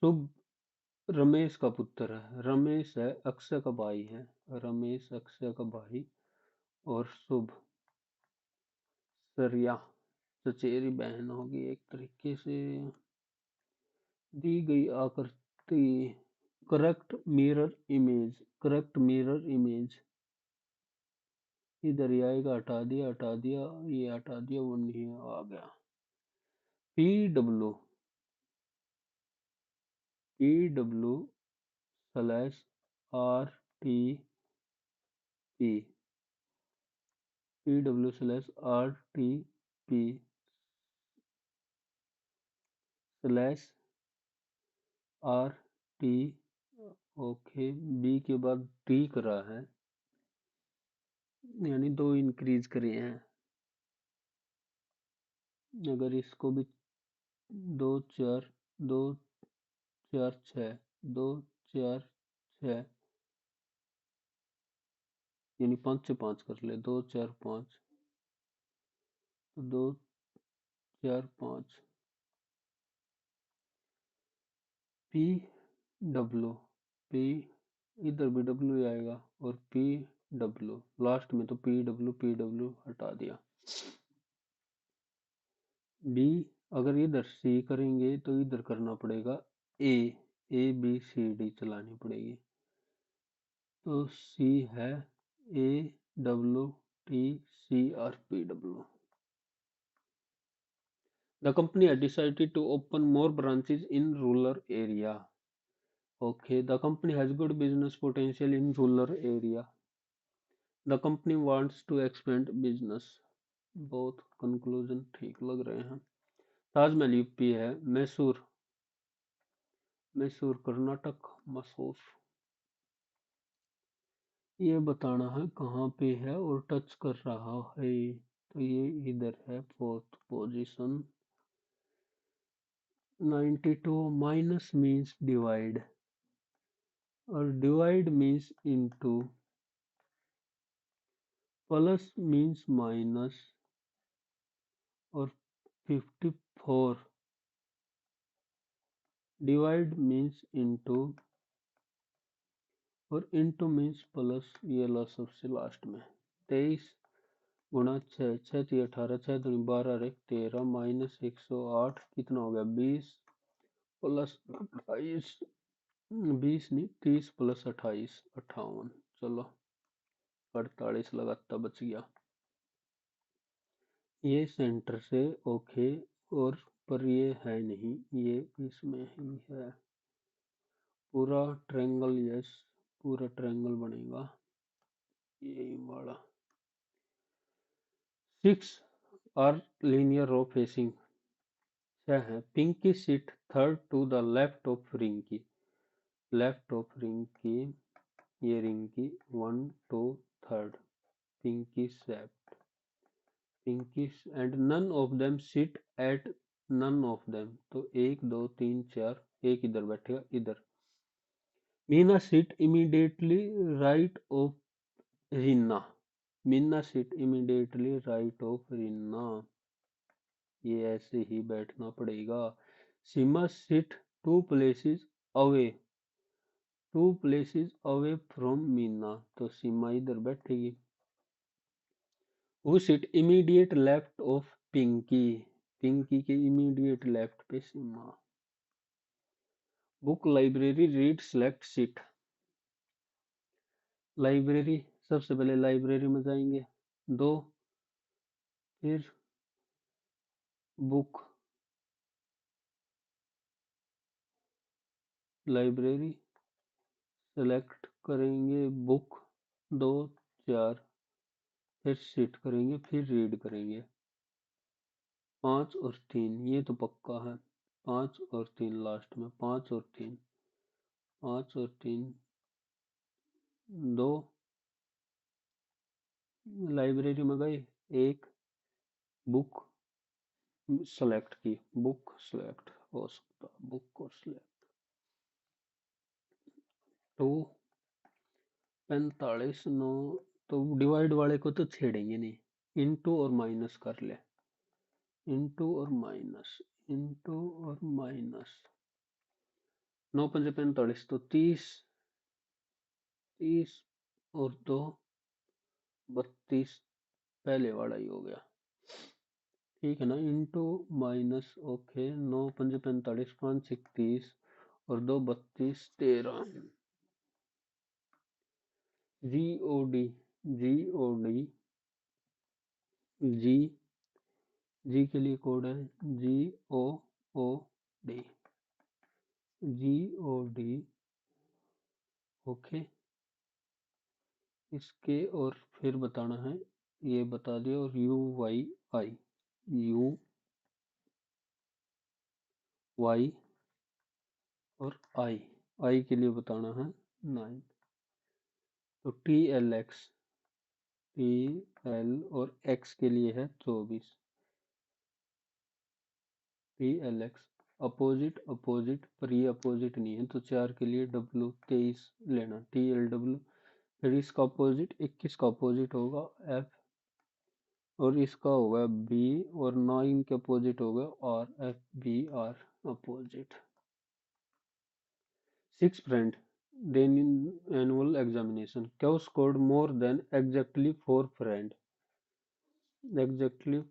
Speaker 1: शुभ रमेश का पुत्र है। रमेश है अक्षय का भाई है। रमेश अक्षय का भाई। और शुभ श्रेया चचेरी बहन होगी एक तरीके से। दी गई आकृति correct mirror image. Correct mirror image. इधर ये आएगा, हटा दिया हटा दिया, ये हटा दिया, वो नहीं आ गया। P W P W slash R T P. P W slash R T P slash R T. Okay, B के बाद टी करा है, यानी 2 इंक्रीज करे हैं। अगर इसको भी 2 4 2 4 6 2 4 6 यानी 5 से 5 कर ले, 2 4 5, तो 2 4 5। पी डब्ल्यू पी, इधर भी डब्ल्यू ही आएगा, और पी डब्ल्यू लास्ट में, तो पी डब्ल्यू हटा दिया। बी, अगर इधर सी करेंगे तो इधर करना पड़ेगा ए। ए बी सी डी चलानी पड़ेगी। तो सी है A W T C R P W. The company had decided to open more branches in rural area. Okay, the company has good business potential in rural area. The company wants to expand business. बहुत conclusion ठीक लग रहे हैं। Taj Mahal UP है। मैसूर, मैसूर कर्नाटक, मसूर। ये बताना है कहाँ पे है और टच कर रहा है। तो ये इधर है, 4th position. 92 minus means divide, और divide means into, plus means minus, और 54 डिवाइड मीन्स इनटू, और इनटू मीन्स प्लस। ये लो सबसे लास्ट में 23 गुणा 6, 6 3 18, 6 दूनी 12, 13 माइनस 108 कितना हो गया 20, प्लस 28, 20 नहीं 30 प्लस 28 58। चलो 48 लगाता बच गया। ये सेंटर से ओके, और पर ये है नहीं, ये इसमें ही है। पूरा ट्रायंगल, यस पूरा ट्रायंगल बनेगा यही वाला। 6 आर लीनियर रो फेसिंग। 6 है। Pinki seat third to the left of Rinki. Left of Rinki, ये Rinki 1 2 3rd। Pinki set, Pinki and none of them sit at none of them, तो 1 2 3 4, एक इधर बैठेगा इधर। Meena sit immediately right of Reena. Meena sit immediately right of Reena, ये ऐसे ही बैठना पड़ेगा। Seema sit two places away, two places away from Meena, तो सीमा इधर बैठेगी। Who sit immediate left of Pinky, Pinky के इमीडिएट लेफ्ट पे Seema. Book library read select seat. Library, सबसे पहले लाइब्रेरी में जाएंगे 2, फिर बुक, लाइब्रेरी सेलेक्ट करेंगे, बुक 2 4, फिर सीट करेंगे, फिर रीड करेंगे। 5 और 3 ये तो पक्का है। 5 और 3 लास्ट में, 5 और 3, 5 और 3 2। लाइब्रेरी में गए, एक बुक सेलेक्ट की, बुक सेलेक्ट हो सकता, बुक और सेलेक्ट। तो 45 9, तो डिवाइड वाले को तो छेड़ेंगे नहीं, इनटू और माइनस कर ले। इंटू और माइनस, इंटू और माइनस, 9 पंजे 45, तो 30, 30 और 2 32, पहले वाला ही हो गया, ठीक है ना। इंटू माइनस, ओके, 9 पंजे 45, 5 6 30 और 2 32 13। जी O D, G O D, जी, जी के लिए कोड है G O O D, G O D, okay. इसके और फिर बताना है, ये बता दिया, और U Y I, U Y और आई के लिए बताना है 9, तो T L X, T L और एक्स के लिए है 24, T L X. Opposite, opposite पर ये अपोजिट नहीं है, तो 4 के लिए डब्ल्यू 23 लेना, टी एल डब्ल्यू। फिर इसका अपोजिट 21 का अपोजिट होगा एफ, और इसका होगा बी, और 9 के अपोजिट होगा R, F B R opposite. 6 friend, then in annual examination, Cow scored more than exactly 4 friend, exactly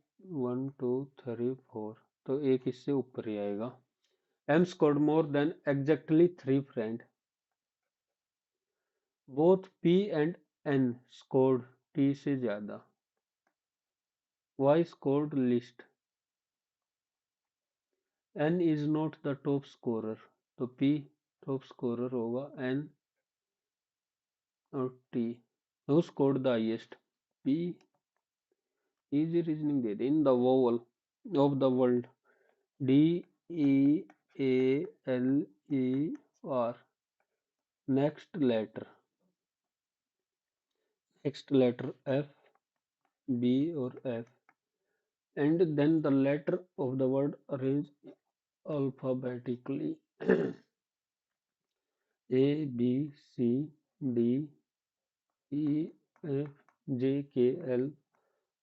Speaker 1: 1 2 3 4, तो एक इससे ऊपर ही आएगा। M scored more than exactly 3 friend, both P and N scored T से ज्यादा। Y scored least, N is not the top scorer, तो P top scorer होगा, N और T। Who scored the highest? P। Easy reasoning दे दे। In the vowel of the world, D E A L E R, next letter F, B और F, and then the letter of the word arrange alphabetically, A B C D E F J K L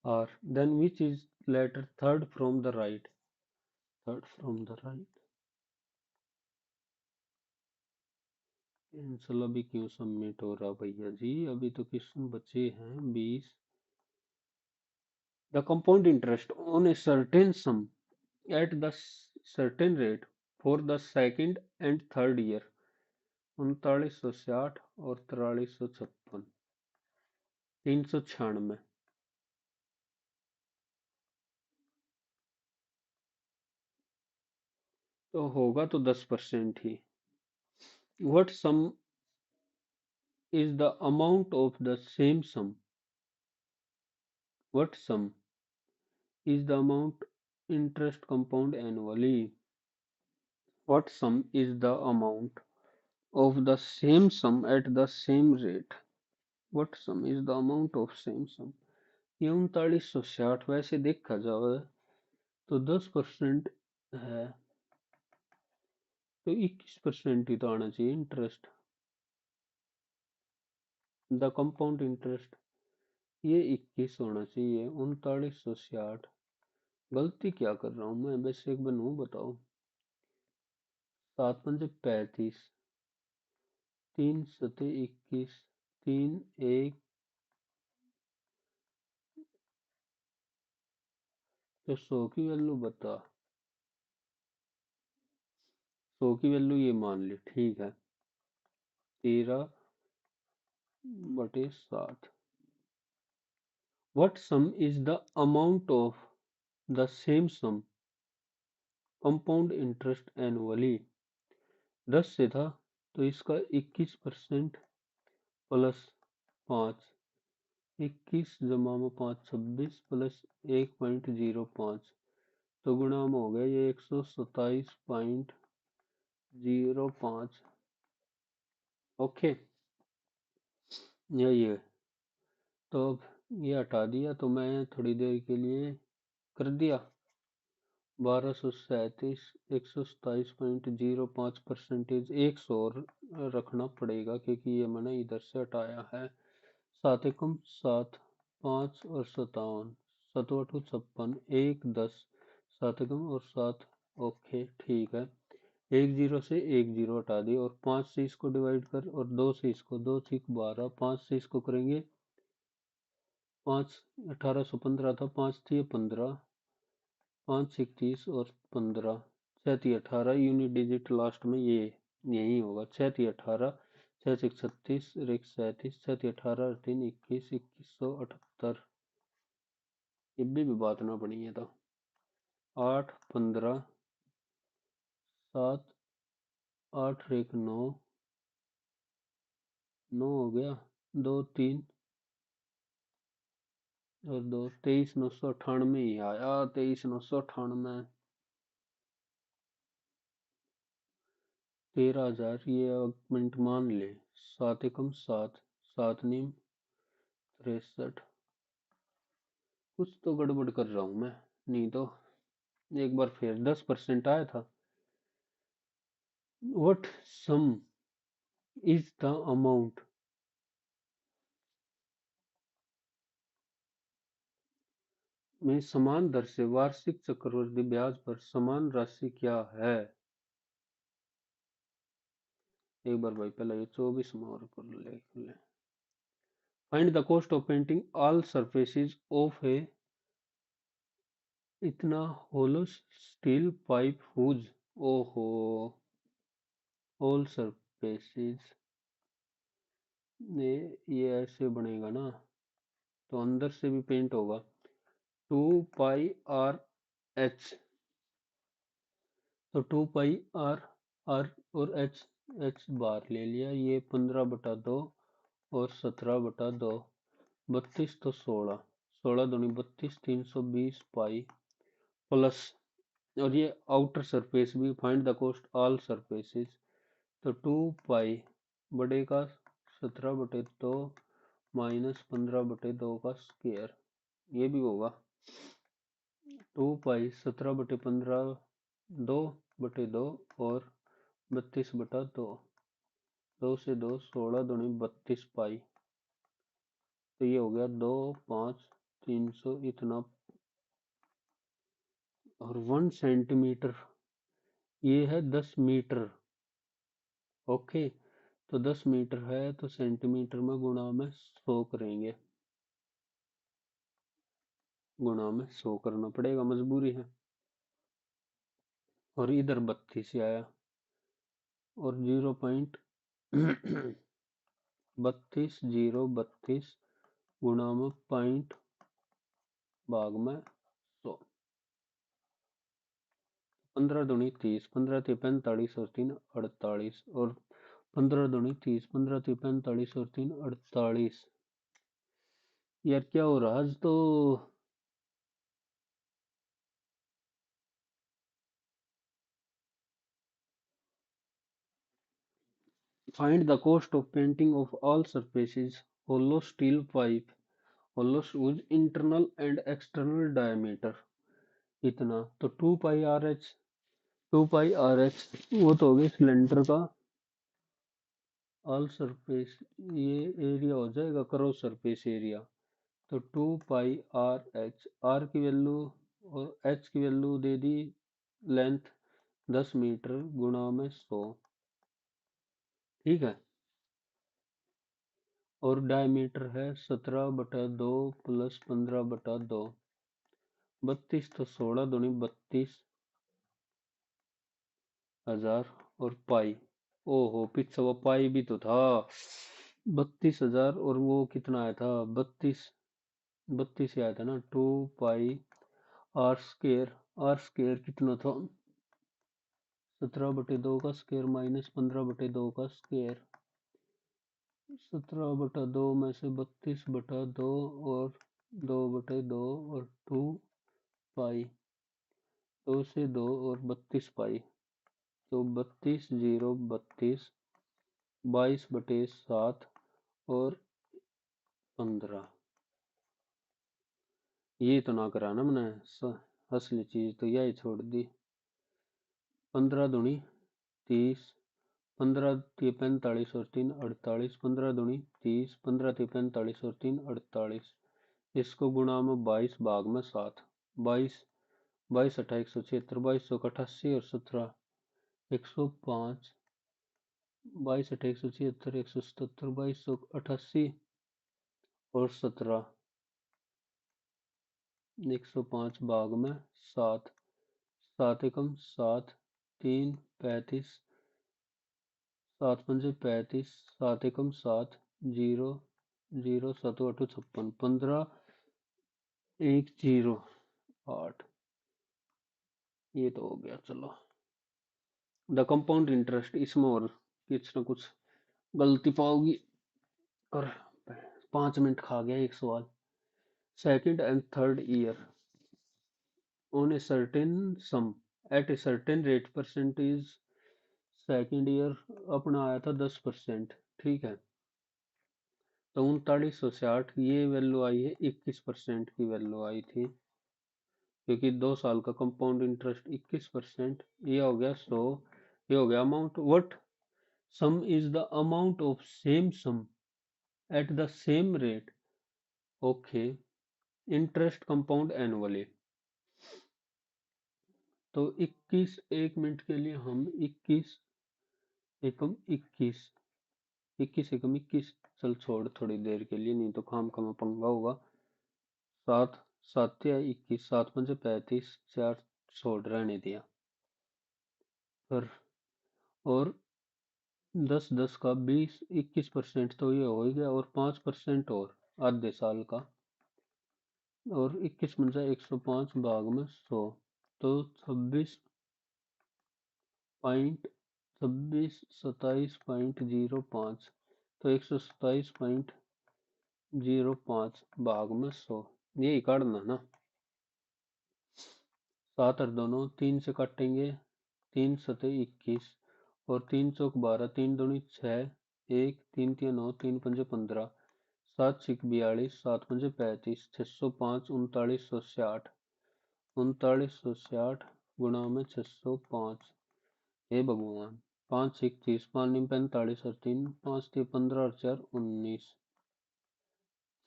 Speaker 1: R, then which is letter third from the right, third from the right. Answer अभी क्यों submit हो रहा भैया जी, अभी तो question बचे हैं 20। The compound interest on a certain sum at the certain rate for the second and third year, 3960 और 4356, 396, तो होगा तो 10% ही। What sum is the amount of the same sum, what sum is the amount interest compound annually, what sum is the amount of the same sum at the same rate, what sum is the amount of same sum। ये 3960 वैसे देखा जाए तो 10% है, तो 21% ही तो आना चाहिए इंटरेस्ट, द कंपाउंड इंटरेस्ट, ये 21 होना चाहिए। 3960, गलती क्या कर रहा हूँ मैं, वैसे एक बनू बताओ। 7 पंजे 35, 3 सते 21, 3 1, तो 100 की वैल्यू बता, 100 की वैल्यू ये मान ली, ठीक है, 13/7। What sum is the amount of the same sum compound interest annually। 10 से था तो इसका 21% प्लस 5, 21 जमा में 5 26 प्लस 1.05, तो गुणा में हो गया ये 127.05, ओके, यही है। तो अब ये हटा दिया, तो मैं थोड़ी देर के लिए कर दिया 1237, 127.05%, 100 और रखना पड़ेगा क्योंकि ये मैंने इधर से हटाया है। 7 एकम 7, 5 और 57, 7 8 56, 1 10, 7 एकम और 7। ओके ठीक है। एक जीरो से एक जीरो हटा दिए और 5 से इसको डिवाइड कर और 2 से इसको, 2 6 12, 5 से इसको करेंगे 5 1815 था, 5 थी 15, 5 6 30 और 15, 6 थी 18, यूनिट डिजिट लास्ट में ये यही होगा। 6 थी 18, 6 6 36 और 1 37, 6 थी 18 और 3 21, 2178। ये भी बात ना पड़ी है तो 8 15 7 8 और 1 9, 9 हो गया, 2 3 और 2 23,998 ही आया, 23,998। 13,000 ये मिनट मान ले। 7 एकम 7, 7 नीम 63। कुछ तो गड़बड़ कर रहा हूं मैं, नहीं तो एक बार फिर 10% आया था। What sum is the amount? में समान दर से वार्षिक चक्रवृद्धि ब्याज पर समान राशि क्या है? एक बार भाई पहले ये 24 और कर ले। Find the cost of painting all surfaces of a इतना होलो स्टील पाइप हुज। ओहो, ऑल सरफेसेस ने ये ऐसे बनेगा ना, तो अंदर से भी पेंट होगा। 2 पाई आर एच, तो 2 पाई आर और एच, एच बार ले लिया, ये 15/2 और 17/2, 32 तो 16, 16 दूनी 32, 320 पाई प्लस, और ये आउटर सरफेस भी find the cost all surfaces, तो 2 पाई बड़े का 17/2 माइनस 15/2 का स्क्वायर, ये भी होगा 2 पाई 17/15, 2/2 और 32/2, 2 से 2 16 दूनी 32 पाई, तो ये हो गया 2 5 300 इतना। और 1 सेंटीमीटर ये है 10 मीटर। ओके, तो 10 मीटर है तो सेंटीमीटर में गुणा में 100 करेंगे, गुणा में 100 करना पड़ेगा, मजबूरी है। और इधर 32 से आया और 0.32 गुणा में पॉइंट भाग में 100, 15 दूनी 30, 15 ती 45 और 3 48, और 15 दूनी 30, 15 ती 45 और 3 48। यार क्या हो रहा आज तो। Find the cost of painting of all surfaces hollow steel pipe, hollow whose internal and external diameter इतना, तो 2 पाई आर एच, 2 पाई आर एच वो तो हो गया सिलेंडर का ऑल सरफेस, ये एरिया हो जाएगा क्रॉस सरफेस एरिया, तो 2 पाई आर एच, आर की वैल्यू और एच की वैल्यू दे दी, लेंथ 10 मीटर गुणा में 100, ठीक है। और डायमीटर है 17/2 प्लस 15/2, 32 तो 16 दूनी 32,000 और पाई, ओहो पीछे वो पाई भी तो था, 32,000 और वो कितना आया था 32, 32 आया था ना। 2 पाई आर स्केयर कितना था, 17/2 का स्केयर माइनस 15/2 का स्केयर, 17/2 में से 32/2 और 2/2 और 2 पाई, 2 से 2 और 32 पाई, तो 32 0 32, 22/7 और 15। ये तो ना करा ना मैंने, असली चीज तो यही छोड़ दी। 15 दूनी 30, 15 ती 45 और 3 48, 15 दूनी 30, 15 ती 45 और 3 48, इसको गुणा में 22 भाग में 7, 22 22 28 176, 22 और 17 105, 22 176, 22 और 17 105 भाग में 7, 7 एकम 7, 3 35, 7 पंजे 35, 7 एकम 7, 0 0 7 8 56, 15 1 0 8, ये तो हो गया। चलो, द कंपाउंड इंटरेस्ट, इसमें और कुछ ना कुछ गलती पाओगी। और 5 मिनट खा गया एक सवाल। Second and third year on a certain sum at a certain rate, percentage second year अपना आया था 10%, ठीक है। तो 3960, ये वैल्यू आई है 21% की वैल्यू आई थी, क्योंकि 2 साल का कंपाउंड इंटरेस्ट 21%, ये हो गया 100, ये हो गया amount. What sum is the amount of same sum at the same rate, okay, interest compound annually. तो 21, 1 मिनट के लिए हम 21 एकम 21, 21 एकम 21, चल छोड़ थोड़ी देर के लिए, नहीं तो खाम खा पंगा होगा। 7 7 या 21, 7 पंजे 35, 4 छोड़ रहने दिया। पर और 10 10 का 20, 21% तो ये हो ही गया, और 5% और आधे साल का, और 21 पंजा 105 भाग में 100, तो 27.05, तो 127.05 भाग में 100, यही काटना ना। 7 और दोनों 3 से काटेंगे, 3 सते 21, और 3 चौक 12, 3 दूनी 6, 1 3 3 9, 3 पंजे 15, 7 छिक 42, 7 पंजे 35, 605, 3960, 3960 गुणा में 605, हे भगवान। 5 छिक 30, 5 निम 45, और 3 5 3 15, और 4 19,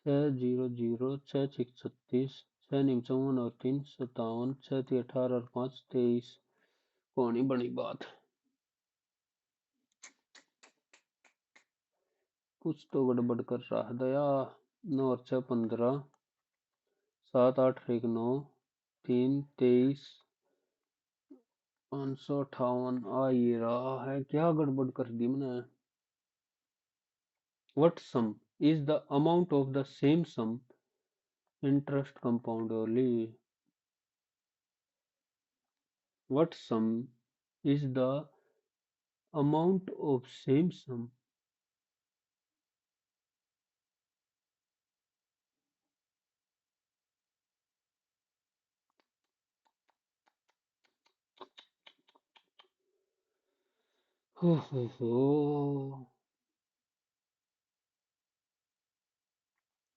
Speaker 1: 6 0 0, 6 छिक 36, 6 निम 54, और 3 57, 6 3 18, और 5 23, कौन ही बड़ी बात। कुछ तो गड़बड़ कर रहा है दया। 9 और 6 15, 7 8 1 9, 3 23, 558 आ ही रहा है, क्या गड़बड़ कर दी मैंने। What sum is the amount of the same sum interest compound only? What sum is the amount of same sum? Ho.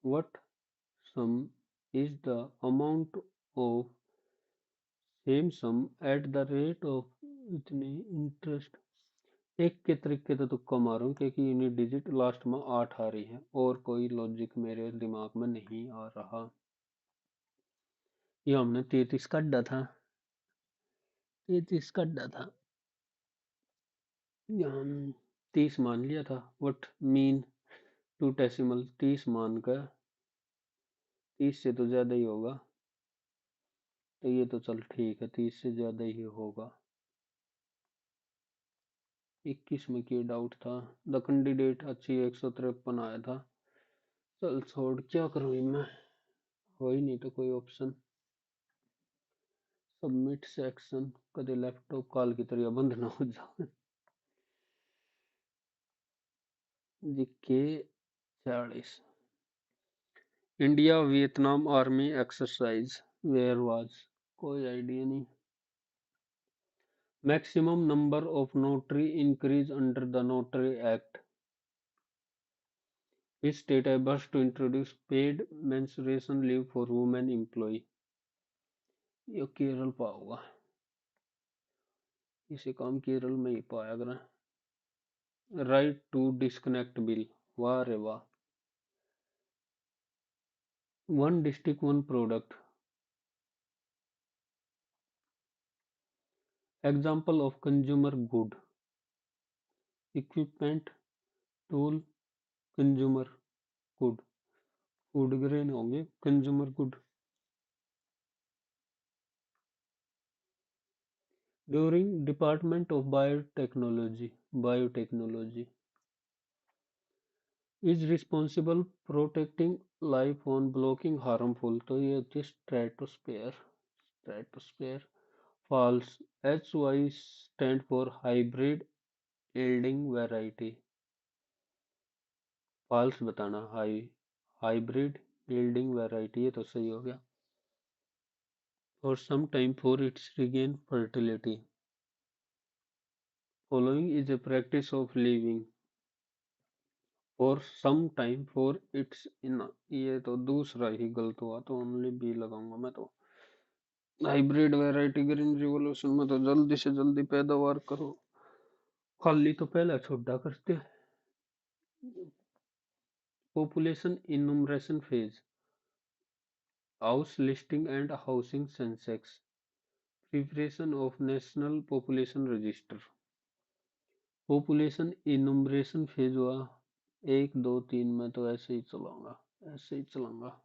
Speaker 1: What sum is the amount of same sum at the rate of इतने interest. एक के तरीके तो तुक्का मारूं, क्योंकि unit digit last में 8 आ रही है, और कोई लॉजिक मेरे दिमाग में नहीं आ रहा। ये हमने 33 काटा था, 33 काटा था, यहाँ 30 मान लिया था। वट मीन टू डेसिमल 30 मान कर, 30 से तो ज्यादा ही होगा, तो ये तो चल ठीक है, 30 से ज्यादा ही होगा। 21 में क्या डाउट था। द कैंडिडेट अच्छी 153 आया था। चल छोड़, क्या करूँ मैं, हो ही नहीं तो कोई ऑप्शन। सबमिट सेक्शन, कदे लैपटॉप काल की तरह बंद ना हो जाए। GK 40, India Vietnam army exercise where was, कोई आइडिया नहीं। Maximum number of notary increase under the notary act, which state efforts to introduce paid menstruation leave for women employee? ये केरल पा होगा, इसे काम केरल में ही पाया करें। राइट टू डिस्कनेक्ट बिल, वाह रे वाह। One district one product, example of consumer good, equipment, tool, consumer good, food grain होंगे consumer good. During department of biotechnology is responsible protecting life on blocking harmful, तो ये होती है stratosphere. False, H Y stand for hybrid yielding variety, false बताना, hybrid yielding variety, ये तो सही हो गया। For some time for its regain fertility, following is a practice of living, for some time for it's in, ये तो दूसरा ही गलत हुआ, तो ओनली बी लगाऊंगा मैं तो। हाइब्रिड वैरायटी ग्रीन रिवॉल्यूशन में तो जल्दी से जल्दी पैदावार करो, खाली तो पहला छोटा करते। Population enumeration phase, house listing and housing Sensex, preparation of national population register. Population enumeration phase हुआ 1 2 3 में, तो ऐसे ही चलाऊंगा, ऐसे ही चलाऊंगा।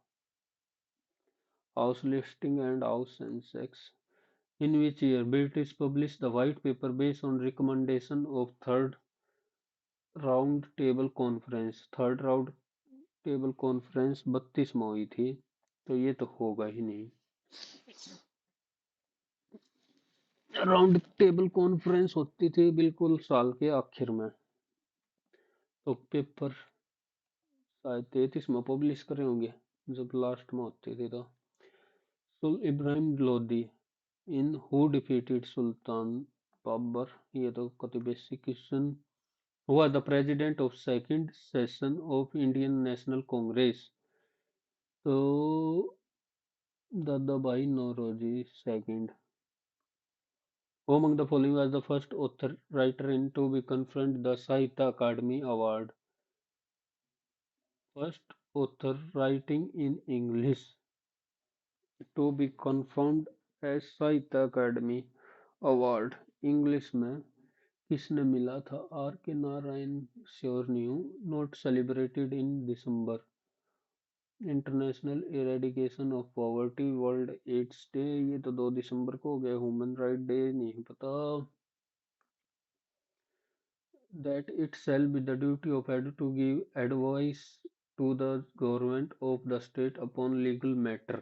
Speaker 1: House listing and house Sensex, in which year British published the white paper based on recommendation of third round table conference, third round table conference 32 में हुई थी, तो ये तो होगा ही नहीं। राउंड टेबल कॉन्फ्रेंस होती थी बिल्कुल साल के आखिर में, तो पेपर शायद 33 में पब्लिश करे होंगे जब लास्ट में होती थी। तो सुल Ibrahim Lodi in who defeated Sultan Babar, ये तो कति बेसिक क्वेश्चन। हुआ the president of second session of Indian National Congress, तो Dadabhai Naoroji second. Who among the following was the first author writer in to be conferred the Sahitya Academy Award? First author writing in English to be confirmed as Sahitya Academy Award, English में किसने मिला था? Are K Narayan, sure नहीं हूँ। Not celebrated in December, international eradication of poverty, world AIDS day, ये तो 2 दिसंबर को हो गया। ह्यूमन राइट डे नहीं पता। That it shall be the duty of head to give advice to the government of the state upon legal matter,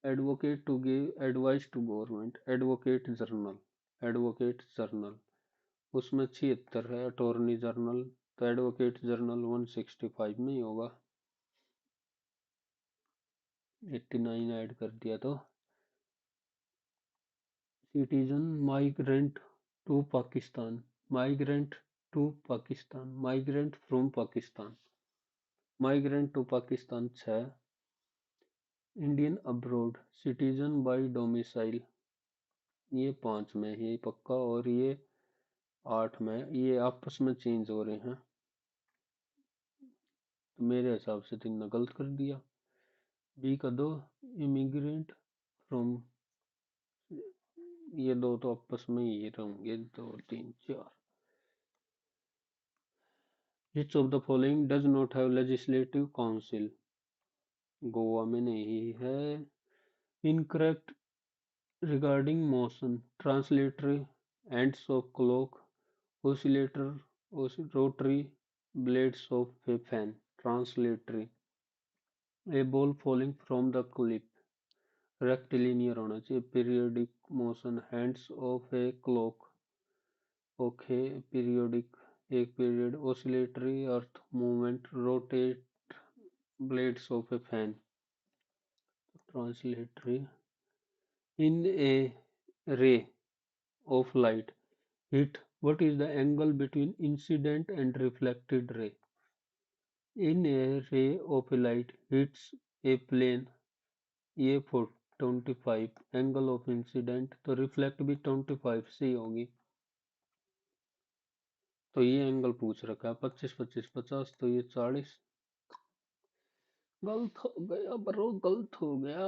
Speaker 1: advocate to give advice to government, advocate general, उसमें 76 है, attorney general, तो advocate general 165 में ही होगा, 89 add कर दिया तो। Citizen migrant to Pakistan, migrant to Pakistan, migrant from Pakistan, migrant to Pakistan 6। Indian abroad, citizen by domicile, ये 5 में है पक्का, और ये 8 में, ये आपस में चेंज हो रहे हैं, तो मेरे हिसाब से 3 ने गलत कर दिया। बी का 2, इमिग्रेंट फ्रॉम, ये 2 तो आपस में ही रहेंगे, 2 3 4। Which of the following does not have legislative council? Goa में नहीं है। Incorrect regarding motion, translatory, ends of clock, oscillator, rotary blades of a fan, translatory, a ball falling from the cliff, rectilinear होना चाहिए, periodic motion, hands of a clock, okay, periodic एक period, oscillatory earth movement, rotate blades of a fan, translatory, in a ray of light hit, what is the angle between incident and reflected ray? In a ray of light hits a plane, ये 25 angle of incident, तो reflect भी 25 से ही होगी, तो ये angle पूछ रखा है 25 25 50, तो ये 40। गलत हो गया ब्रो, गलत हो गया।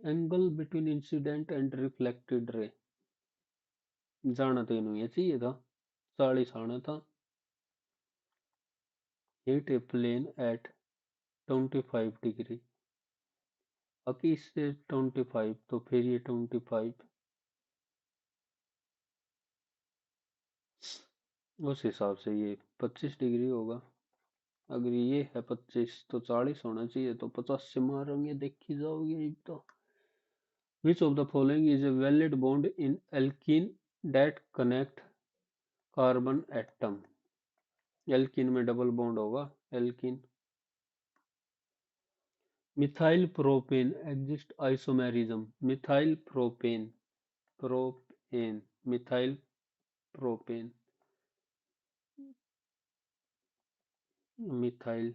Speaker 1: Angle between incident and reflected ray. जाना तो इन्हें ये चाहिए था, 40 आना था। Hit a plane at 25 degree. अब इससे 25 तो फिर ये 25, उस हिसाब से ये 25 डिग्री होगा। अगर ये है 25 तो 40 होना चाहिए, तो 50 से मारेंगे, देखी जाओगे एक तो। Which of the following is a valid bond in alkene that connect carbon atom? Alkene में डबल बॉन्ड होगा, alkene. Methyl propane exist isomerism. Methyl propane, propane, methyl propane, methyl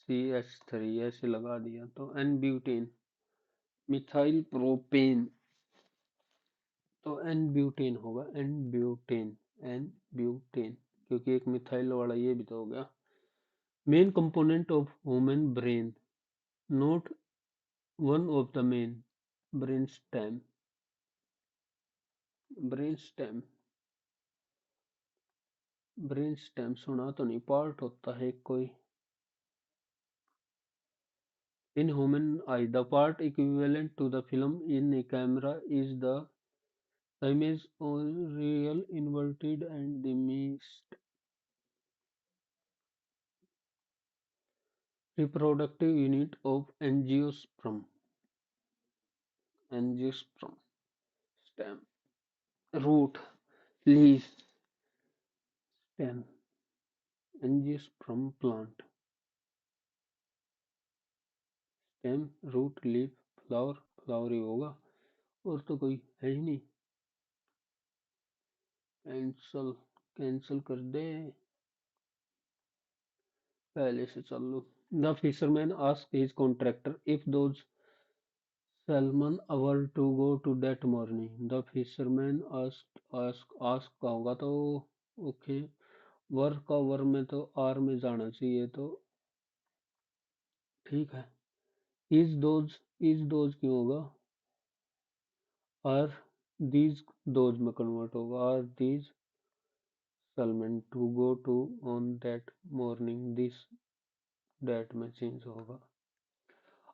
Speaker 1: CH3 ऐसे लगा दिया तो एन ब्यूटेन। मिथाइल प्रोपेन तो N butane होगा, N butane, N butane, क्योंकि एक मिथाइल वाला ये भी तो हो गया। Main component of human brain, note one of the main. Brain stem, brain stem, brain stem सुना तो नहीं, पार्ट होता है कोई। इन human eye the part equivalent to the film in a camera is the image or real inverted and diminished reproductive unit of angiosperm. Angiosperm, stem, root, leaf, stem, angiosperm plant, stem, root, leaf, flower, flower ही होगा, और तो कोई है ही नहीं। Cancel, cancel कर दे, पहले से चल लो। The fisherman asked his contractor if those salmon were to go to that morning. The fisherman ask का होगा तो ओके, वर का वर में तो आर में जाना चाहिए, तो ठीक है। इज दोज क्यों होगा, आर दीज दोज में कन्वर्ट होगा, R these salmon to go to on that morning, this that में चेंज होगा।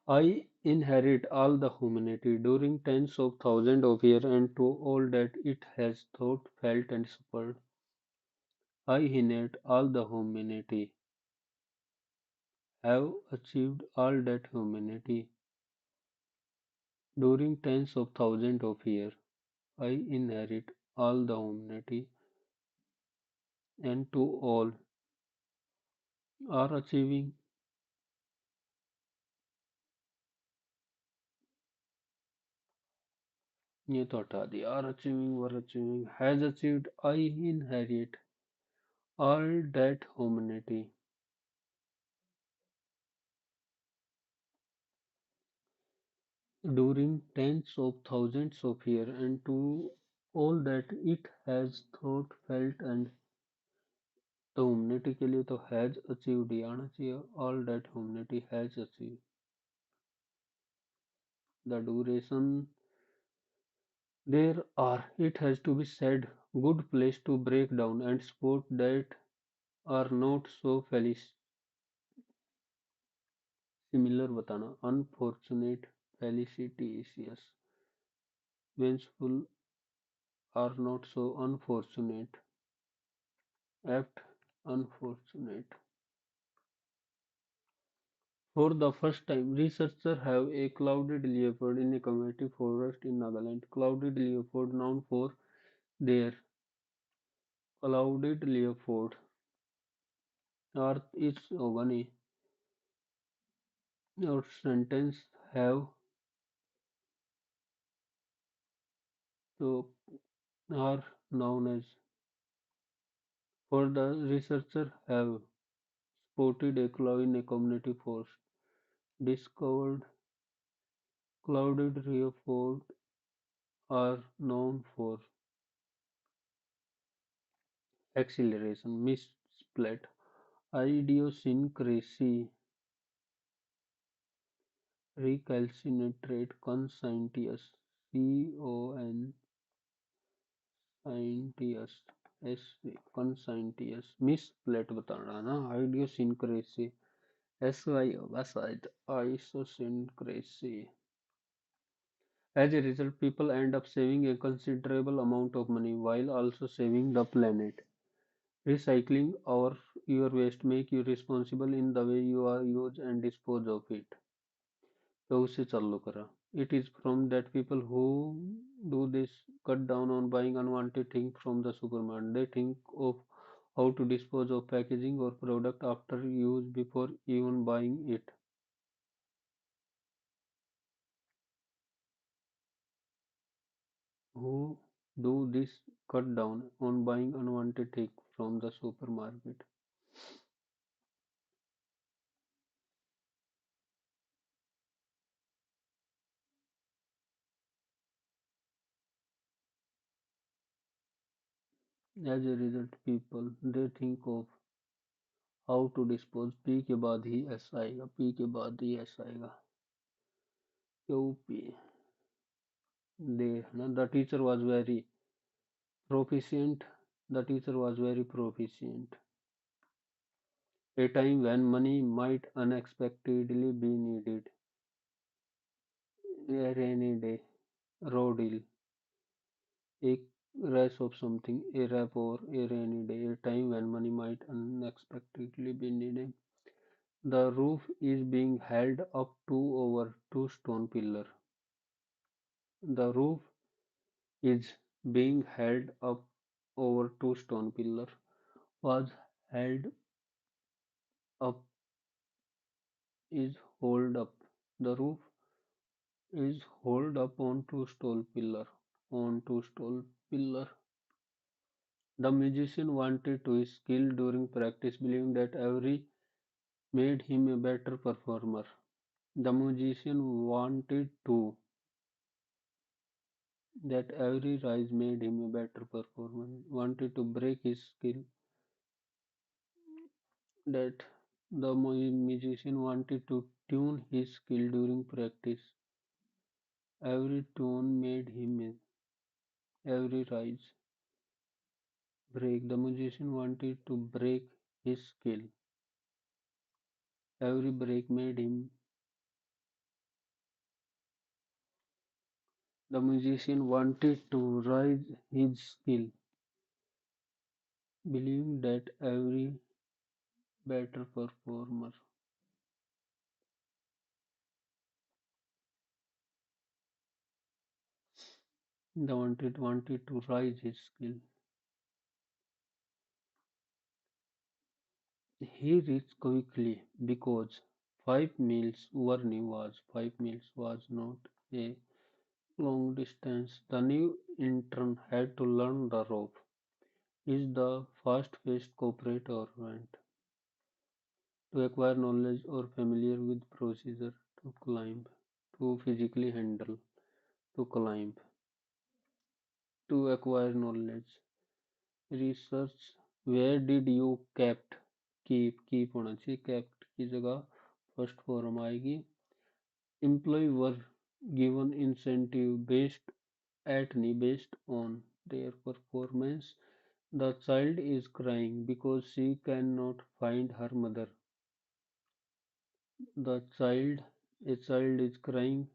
Speaker 1: I inherit all the humanity during tens of thousands of years and to all that it has thought, felt, and suffered. I inherit all the humanity, have achieved all that humanity during tens of thousands of years. I inherit all the humanity and to all are achieving, ये तो हटा दिया, are achieving, were achieving, has achieved, I inherit all that humanity during tens of thousands of years and to all that it has thought, felt, and तो humanity के लिए तो has achieved ही आना चाहिए, all that humanity has achieve. The duration there are, it has to be said, good place to break down and sport that are not so similar बताना, unfortunate, felicitous, vengeful, are not so unfortunate, apt, unfortunate. For the first time, researchers have a clouded leopard in a community forest in Nagaland. Clouded leopard known for their clouded leopard अर्थ इस होगा नहीं, और sentence have तो are known as। For the researcher have spotted a cloud in a community forest. Discovered clouded leopard are known for acceleration, missplit, idiosyncrasy, recalcitrate conscientious conscientious S conscientious misplate बताना ना idiosyncrasy SY होगा शायद isosyncrasy. As a result, people end up saving a considerable amount of money while also saving the planet. Recycling or your waste make you responsible in the way you are use and dispose of it. तो उससे चालू करा. It is from that people who do this cut down on buying unwanted things from the supermarket. They think of how to dispose of packaging or product after use before even buying it. Who do this cut down on buying unwanted things from the supermarket. As a result, people they think of how to dispose. P के बाद ही S आएगा P के बाद ही S आएगा Q P दे ना the teacher was very proficient. The teacher was very proficient. A time when money might unexpectedly be needed. A rainy day. Rodil. A rash of something. A rap or a rainy day. A time when money might unexpectedly be needed. The roof is being held up to over two stone pillar. The roof is being held up over two stone pillar. Was held up is hold up. The roof is hold up on two stone pillar. On two stone pillar. The musician wanted to skill during practice, believing that every made him a better performer. The musician wanted to that every rise made him a better performer. Wanted to break his skill. That the musician wanted to tune his skill during practice. Every tone made him every rise break. The musician wanted to break his skill. Every break made him. The musician wanted to raise his skill, believing that every better performer. The wanted to raise his skill. He reached quickly because 5 miles was not a long distance. The new intern had to learn the rope. Is the fast-paced corporate environment to acquire knowledge or familiar with procedure to climb, to physically handle, to climb, to acquire knowledge. Research where did you kept keep होना चाहिए kept की जगह first form आएगी employee were given incentive based on their performance. The child is crying because she cannot find her mother. The child a child is crying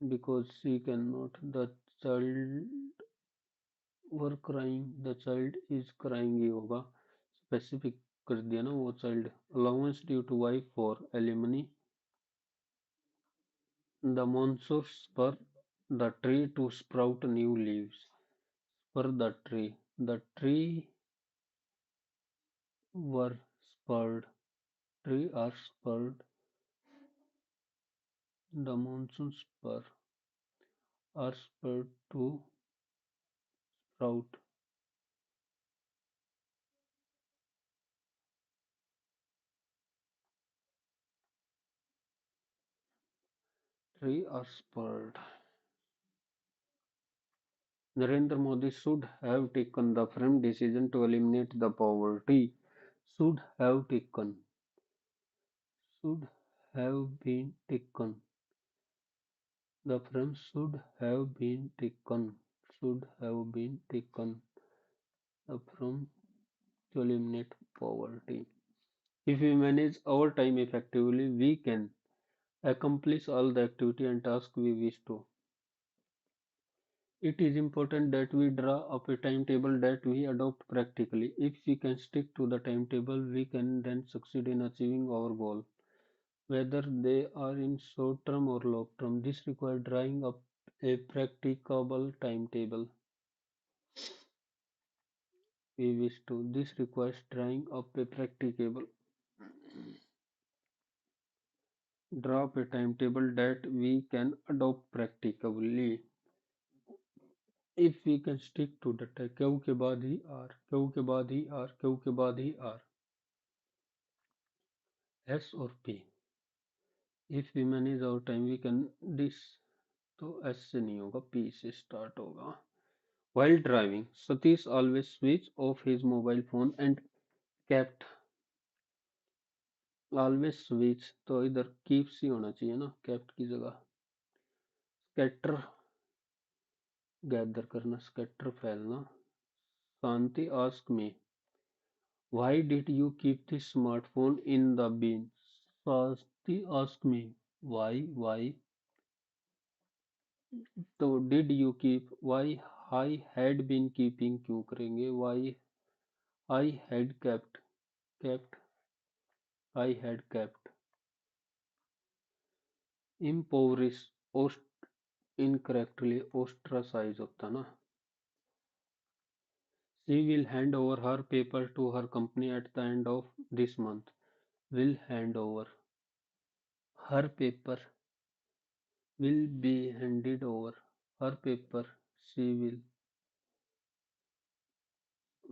Speaker 1: because she cannot. The child were crying. The child is crying ही होगा specific कर दिया ना वो child. Allowance due to wife for alimony. The monsoon spur the tree to sprout new leaves. Spur the tree. The tree were spurred. Tree are spurred. The monsoon spur are spurred to sprout. Tree are spurred. Narendra Modi should have taken the firm decision to eliminate the poverty. Should have taken. Should have been taken. The frame should have been taken. Should have been taken. The frame to eliminate poverty. If we manage our time effectively, we can accomplish all the activity and tasks we wish to. It is important that we draw up a timetable that we adopt practically. If we can stick to the timetable, we can then succeed in achieving our goal, whether they are in short term or long term. This requires drawing up a practicable timetable. We wish to. This requires drawing up a practicable. Draw up a timetable that we can adopt practically. If we can stick to the क्यों के बाद ही are Q के बाद ही are Q के बाद ही आर एस और P if we manage our time we can this तो एस से नहीं होगा पी से स्टार्ट होगा while driving Satish always switch off his mobile phone and kept always switch तो इधर keeps ही होना चाहिए ना kept की जगह scatter गैदर करना scatter फैलना शांति ask me why did you keep this smartphone in the bin? Shasti asked me, why? तो did you keep? Why I had been keeping क्यों करेंगे? Why I had kept, I had kept. Impoverish, incorrectly ostracize होता ना. She will hand over her paper to her company at the end of this month. Will hand over. Her paper will be handed over. Her paper she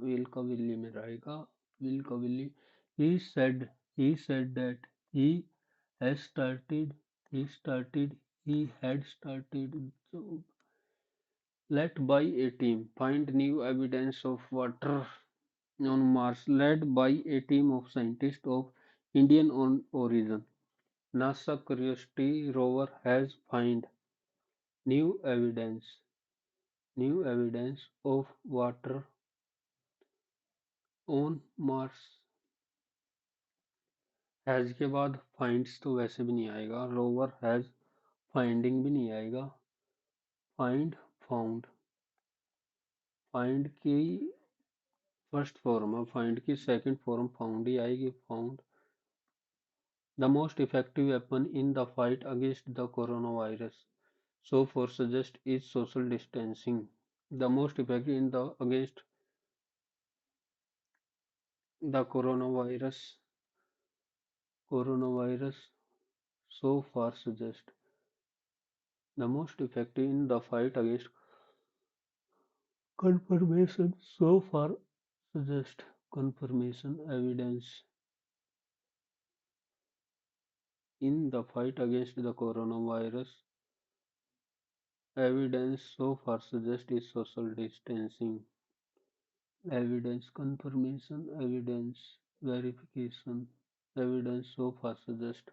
Speaker 1: will का Willey में रहेगा will का Willey he said that he has started he had started so led by a team find new evidence of water on Mars led by a team of scientists of Indian origin. NASA Curiosity rover has find new evidence new evidence of water on Mars. Has के बाद finds तो वैसे भी नहीं आएगा rover has finding भी नहीं आएगा फाइंड फाउंड फाइंड की फर्स्ट फॉर्म है फाइंड की सेकंड फॉर्म फाउंड ही आएगी found the most effective weapon in the fight against the corona virus so for suggest is social distancing the most effective in the against the corona virus so far suggest the most effective in the fight against confirmation so far suggest confirmation evidence in the fight against the coronavirus evidence so far suggest is social distancing evidence confirmation evidence verification evidence so far suggest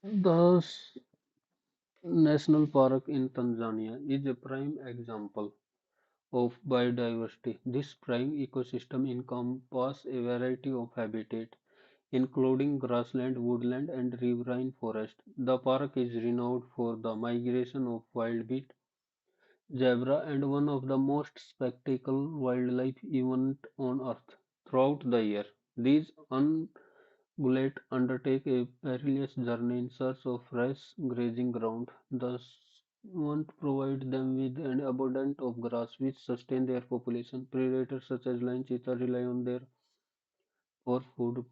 Speaker 1: the national park in Tanzania is a prime example of biodiversity. This prime ecosystem encompasses a variety of habitat including grassland, woodland, and riverine forest. The park is renowned for the migration of wild beet, zebra, and one of the most spectacular wildlife events on Earth. Throughout the year, these ungulate undertake a perilous journey in search of fresh grazing ground. The want provide them with an abundance of grass which sustain their population. Predators such as lion, cheetah rely on their for food.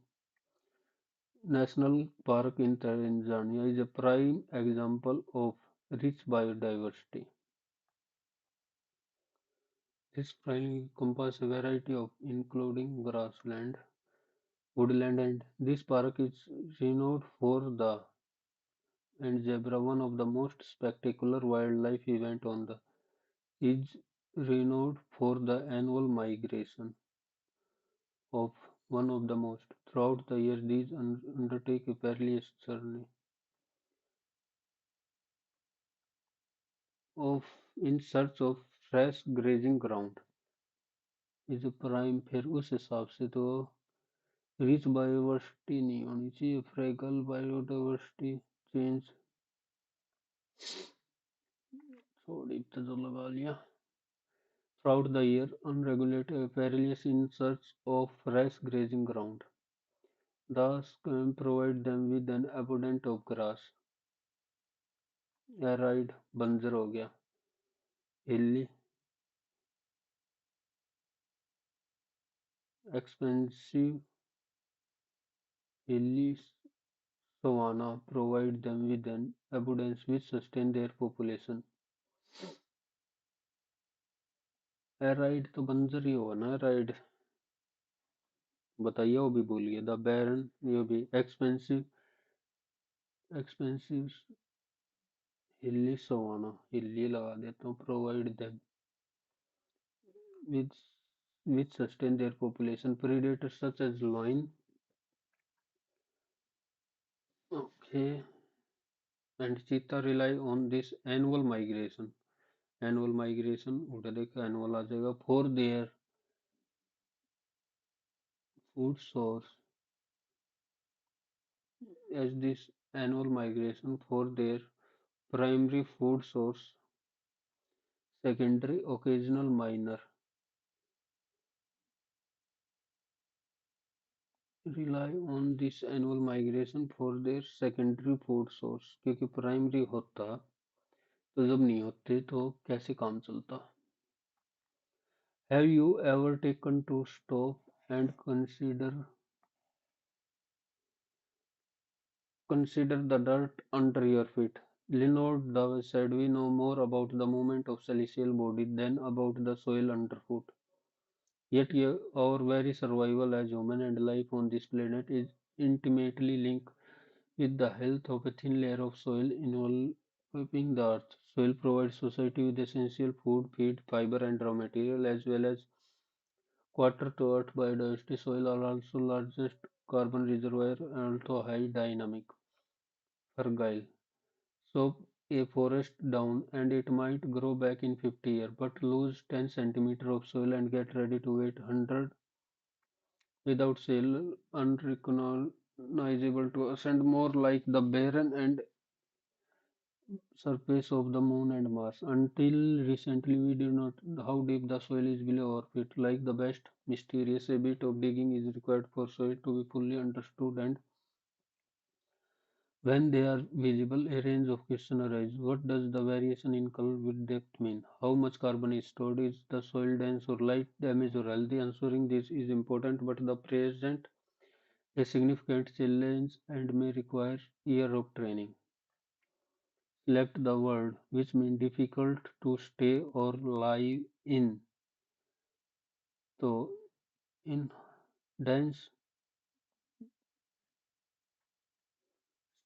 Speaker 1: National Park in Tanzania is a prime example of rich biodiversity. This prime encompasses a variety of including grassland, woodland, and this park is renowned for the and zebra, one of the most spectacular wildlife event on the is renowned for the annual migration of one of the most. Throughout the year, these undertake a perilous journey of in search of fresh grazing ground. Is prime फिर उस हिसाब से तो rich Bioversity नहीं होनी चाहिए, फ्रेगल biodiversity change थोड़ी तो जो लगा लिया। Throughout the year, unregulated perilous in search of fresh grazing ground. The scheme provide them with an abundance of grass. Arid बंजर हो गया, hilly expensive hilly savanna provide them with an abundance which sustain their population. Arid तो बंजर ही होगा ना, arid बताइए, वो भी भूल गया। द बैरन ये भी एक्सपेंसिव हिल्ली सवाना, हिल्ली लगा देता हूँ। Provide them with which sustain their population. Predators such as lion, okay, and cheetah rely on this annual migration. Annual migration उठा देखा annual आ जाएगा for their food source, as this annual migration for their primary food source, secondary occasional minor rely on this annual migration for their secondary food source, क्योंकि primary होता तो जब नहीं होते तो कैसे काम चलता। Have you ever taken to stop and consider the dirt under your feet? Leonard Dawes said, "We know more about the movement of celestial body than about the soil underfoot. Yet our very survival as human and life on this planet is intimately linked with the health of a thin layer of soil enveloping the earth. Soil provides society with essential food, feed, fiber, and raw material, as well as quarter to earth biodiversity. Soil are also largest carbon reservoir and also high dynamic, fertile. So a forest down and it might grow back in 50 years, but lose 10 centimeters of soil and get ready to wait 100 without soil, unrecognizable to us, and more like the barren and surface of the moon and Mars. Until recently, we do not know how deep the soil is below our feet. Like the best mysterious, a bit of digging is required for soil to be fully understood. And when they are visible, a range of questions arise. What does the variation in color with depth mean? How much carbon is stored? Is the soil dense or light, damaged or healthy? Answering this is important, but the present a significant challenge and may require year of training. Select the word which means difficult to stay or live in. So in dense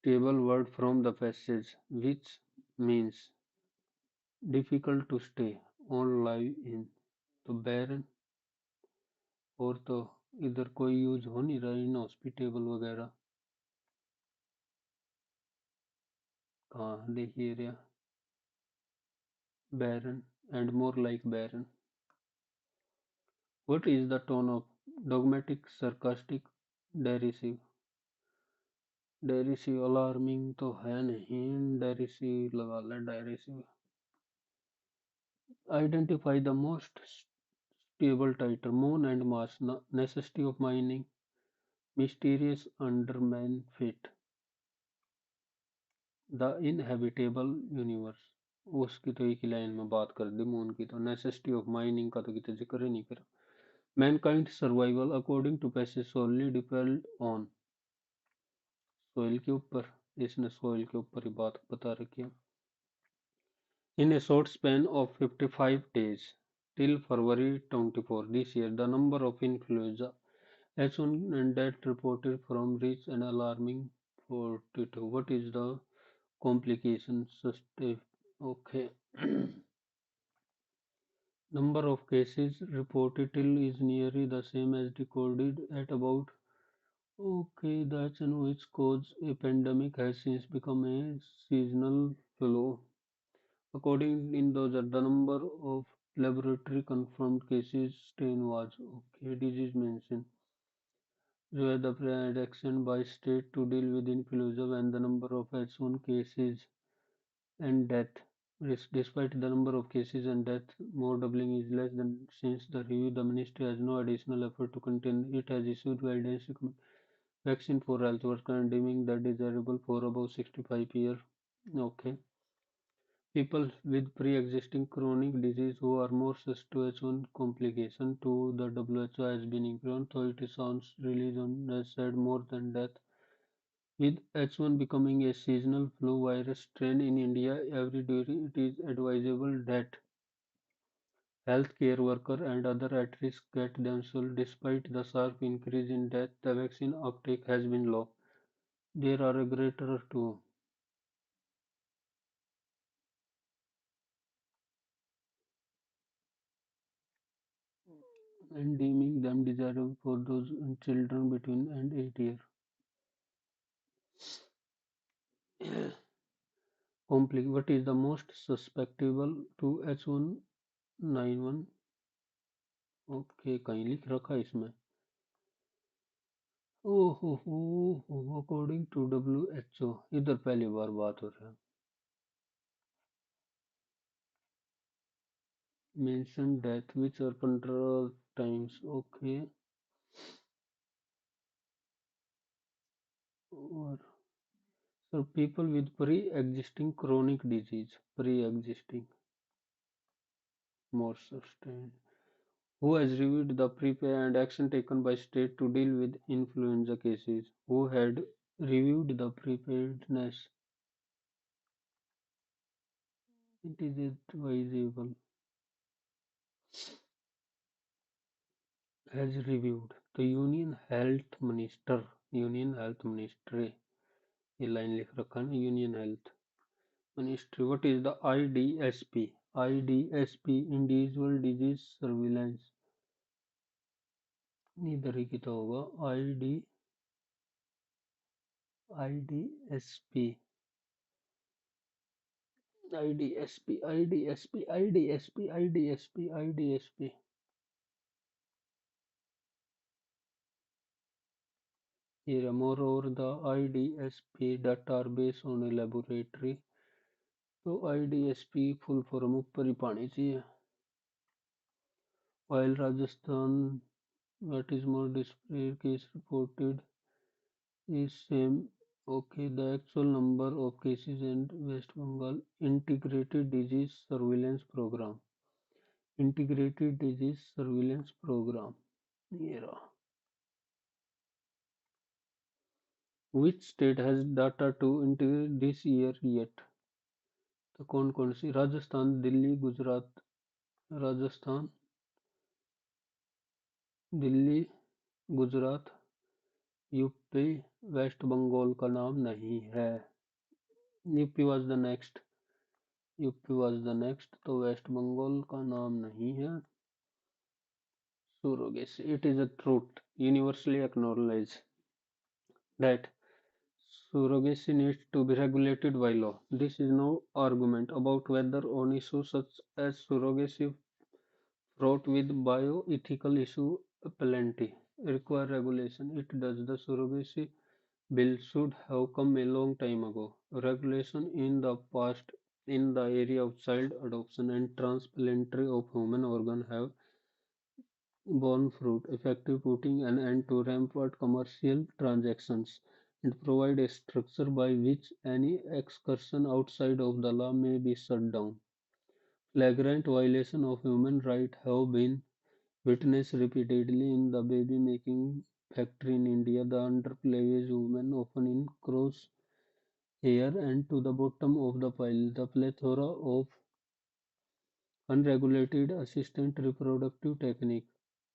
Speaker 1: stable word from the passage which means difficult to stay or live in. तो barren और तो इधर कोई use हो नहीं रहा, inhospitable वगैरह कहाँ देखिए रहा। barren and more like barren. What is the tone of dogmatic, sarcastic, derisive? Derisive alarming तो है नहीं, डेरिसिव लगा ले, derisive. Identify the most stable titer, moon and mars, necessity of mining, mysterious underman fit, the inhabitable universe. उसकी तो एक ही line में बात कर दी मून की, तो नेसेसिटी ऑफ माइनिंग का तो कितना जिक्र ही नहीं करा। Mankind survival according to passage solely depend on, soil के ऊपर, इसने सोइल के ऊपर ही बात बता रखी है। In a short span of 55 days, till February 24 this year, the number of influenza H1 and death reported from reached an alarming 42. What is the complication? Okay. Number of cases reported till is nearly the same as recorded at about Okay, the H1 which caused a pandemic has since become a seasonal flu. According in those, the number of laboratory confirmed cases strain was okay. Disease mentioned. Where the prediction by state to deal with influenza when the number of H1 cases and death risk. Despite the number of cases and death more doubling is less than since the review, the ministry has no additional effort to contain it has issued guidance vaccine for health workers and deeming that desirable for above 65 year. Okay. People with pre-existing chronic disease who are more susceptible to H1 complication to the WHO has been included, though it sounds release on has said more than death. With H1 becoming a seasonal flu virus strain in India every day, it is advisable that healthcare workers and other at risk get themselves. Despite the sharp increase in death, the vaccine uptake has been low. There are a greater too, and deeming them desirable for those children between and 8 years. What is the most susceptible to H1N1? Okay कहीं लिख रखा है इसमें ओहो according to WHO इधर पहली बार बात हो रहा है mention death which are 15 times okay और sir people with pre existing chronic disease pre existing more sustained who has reviewed the prepare and action taken by state to deal with influenza cases who had reviewed the preparedness it is advisable has reviewed the union health ministry ये line लिख रखा है ना union health ministry what is the IDSP individual disease surveillance इधर ही की तो होगा IDSP IDSP here moreover the IDSP that are based on a laboratory तो IDSP फुल फॉर्म ऊपर ही पानी चाहिए while Rajasthan that is more display case reported is same okay the actual number of cases in West Bengal integrated disease surveillance program ये रहा which state has data to integrate this year yet तो कौन कौन सी Rajasthan Delhi Gujarat Rajasthan Delhi Gujarat UP waste Bengal का नाम नहीं है UP was the next तो वेस्ट बंगाल का नाम नहीं है surrogacy it is a truth universally acknowledged that surrogacy needs to be regulated by law this is no argument about whether on issues such as surrogacy fraught with bioethical issue plenty require regulation it does the surrogacy bill should have come a long time ago. Regulation in the past in the area of child adoption and transplantation of human organ have borne fruit, effective putting an end to rampant commercial transactions and provide a structure by which any excursion outside of the law may be shut down. Flagrant violations of human rights have been witnessed repeatedly in the baby making factory in India. The underprivileged women, often in cross here and to the bottom of the pile, the plethora of unregulated assisted reproductive technique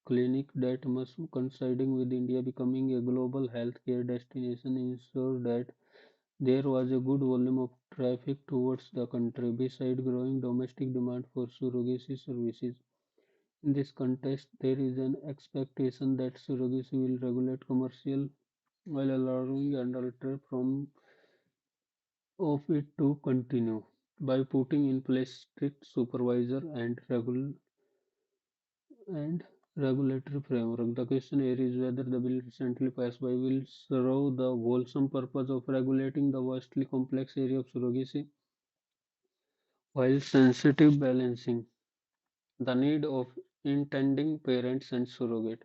Speaker 1: clinic that must coinciding with India becoming a global healthcare destination ensure that there was a good volume of traffic towards the country beside growing domestic demand for surrogacy services. In this context, there is an expectation that surrogacy will regulate commercial while allowing an adulterer from of it to continue by putting in place strict supervisor and regulatory framework. The question here is whether the bill recently passed by will serve the wholesome purpose of regulating the vastly complex area of surrogacy while sensitive balancing the need of intending parents and surrogate.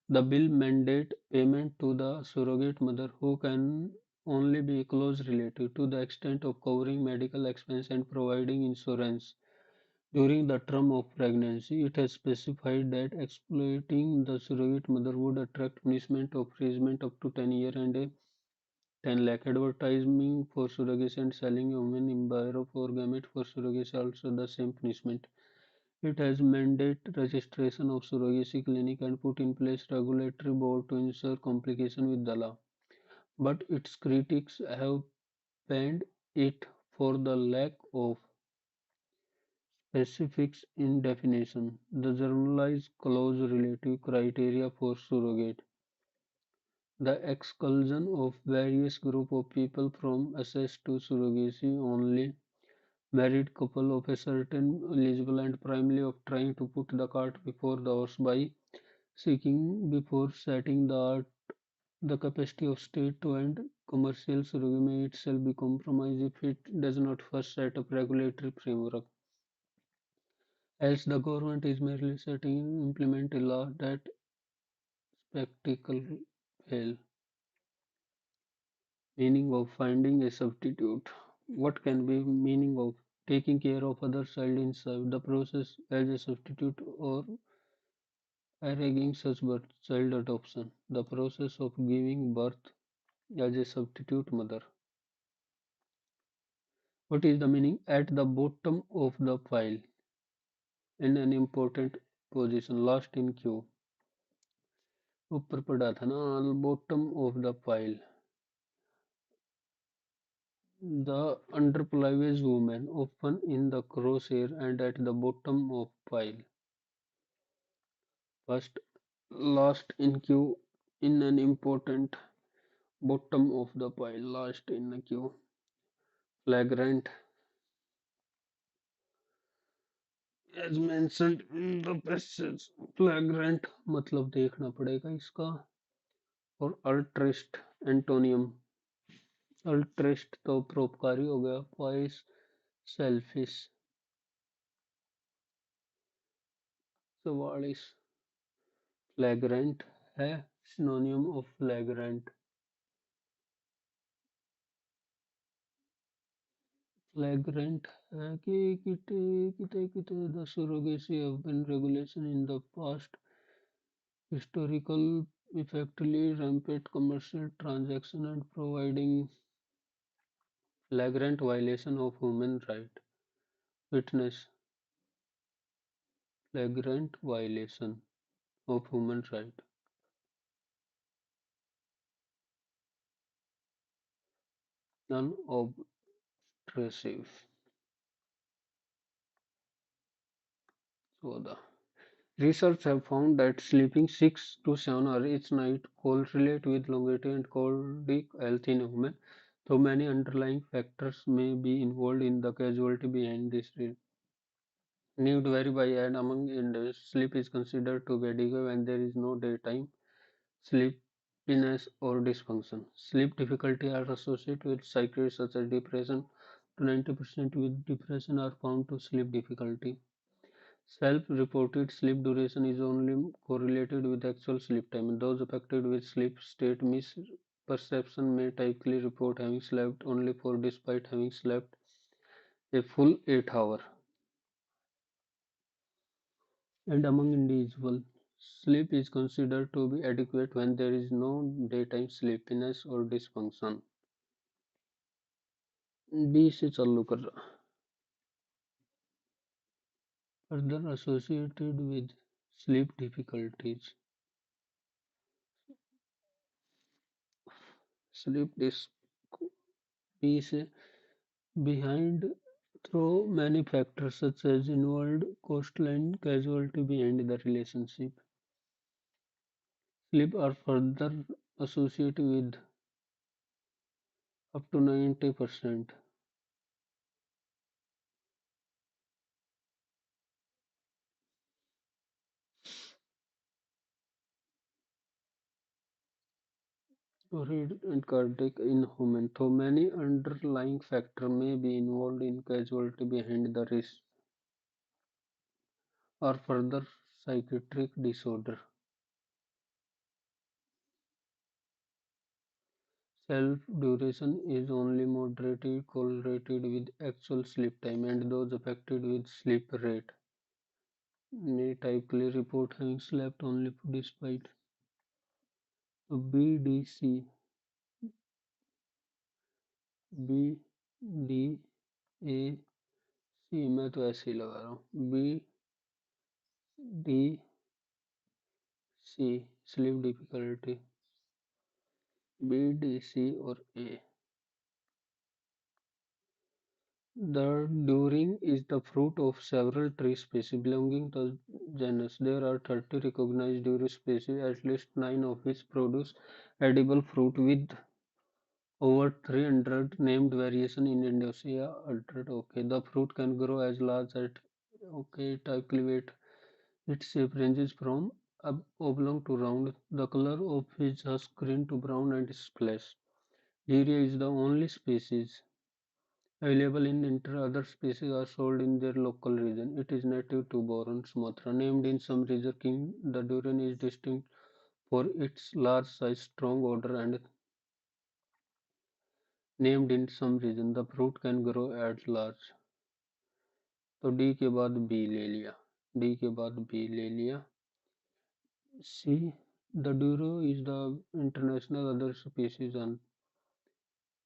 Speaker 1: The bill mandate payment to the surrogate mother who can only be a close relative to the extent of covering medical expense and providing insurance during the term of pregnancy. It has specified that exploiting the surrogate mother would attract punishment of imprisonment up to 10 years and a 10 lakh. Advertising for surrogacy and selling human embryo for gamete for surrogacy also the same punishment. It has mandated registration of surrogacy clinic and put in place regulatory board to ensure complication with the law. But its critics have panned it for the lack of specifics in definition, the generalized clause relative criteria for surrogate, the exclusion of various group of people from access to surrogacy, only married couple of a certain eligible and primarily of trying to put the cart before the horse by seeking before setting the art the capacity of state to end commercial surrogacy may itself be compromised if it does not first set up regulatory framework. Else the government is merely setting implement a law that spectacle fail. Meaning of finding a substitute. What can be meaning of taking care of other child inside the process as a substitute or arranging such birth child adoption. The process of giving birth as a substitute mother. What is the meaning? At the bottom of the pile in an important position, last in queue. ऊपर पड़ा था ना bottom of the pile. The underprivileged woman, often in the crosshair and at the bottom of pile. First, last in queue in an important bottom of the pile, last in the queue. Flagrant, as mentioned in the passage. Flagrant मतलब देखना पड़ेगा इसका और अल्ट्रेस्ट antonym अल्ट्रेस्ट तो परोपकारी हो गया poised selfish 44 फ्लैग्रेंट है सिनोनियम ऑफ फ्लैग्रेंट फ्लैग्रेंट है कि किते किते किते the surrogacy have been regulation in the past historical effectively rampant commercial transaction and providing flagrant violation of human right witness flagrant violation of human right non-obtrusive. So the research have found that sleeping 6 to 7 hours each night correlate with longevity and cardiac health in women, though many underlying factors may be involved in the causality behind this need vary by and among individuals. Sleep is considered to be adequate when there is no daytime sleepiness or dysfunction. Sleep difficulty are associated with psychiatric such as depression. To 90% with depression are found to sleep difficulty. Self-reported sleep duration is only correlated with actual sleep time. Those affected with sleep state misperception may typically report having slept only for despite having slept a full 8 hours. And among individuals, sleep is considered to be adequate when there is no daytime sleepiness or dysfunction. B से चालू कर रहा further associated with sleep difficulties. Sleep dis B से behind through many factors such as involved coastline casualty behind the relationship. Sleep are further associated with up to 90%. Read and cardiac in human, though many underlying factors may be involved in causality behind the risk or further psychiatric disorder. Self-duration is only moderately correlated with actual sleep time, and those affected with sleep rate may typically report having slept only despite BDC, BDAC मैं तो ऐसे ही लगा रहा हूँ BDC sleep difficulty BDC और A. The durian is the fruit of several tree species belonging to the genus. There are 30 recognized durian species, at least 9 of which produce edible fruit, with over 300 named variations in Indonesia altered. Okay, the fruit can grow as large as okay, typically weight. Its shape ranges from oblong to round. The color of its husk green to brown and its flesh. Durian is the only species available in Inter. Other species are sold in their local region. It is native to Borneo, Sumatra. Named in some region king, the durian is distinct for its large size, strong odor, and named in some region the fruit can grow at large. तो D के बाद B ले लिया, D के बाद B ले लिया. सी the duro is the international other species and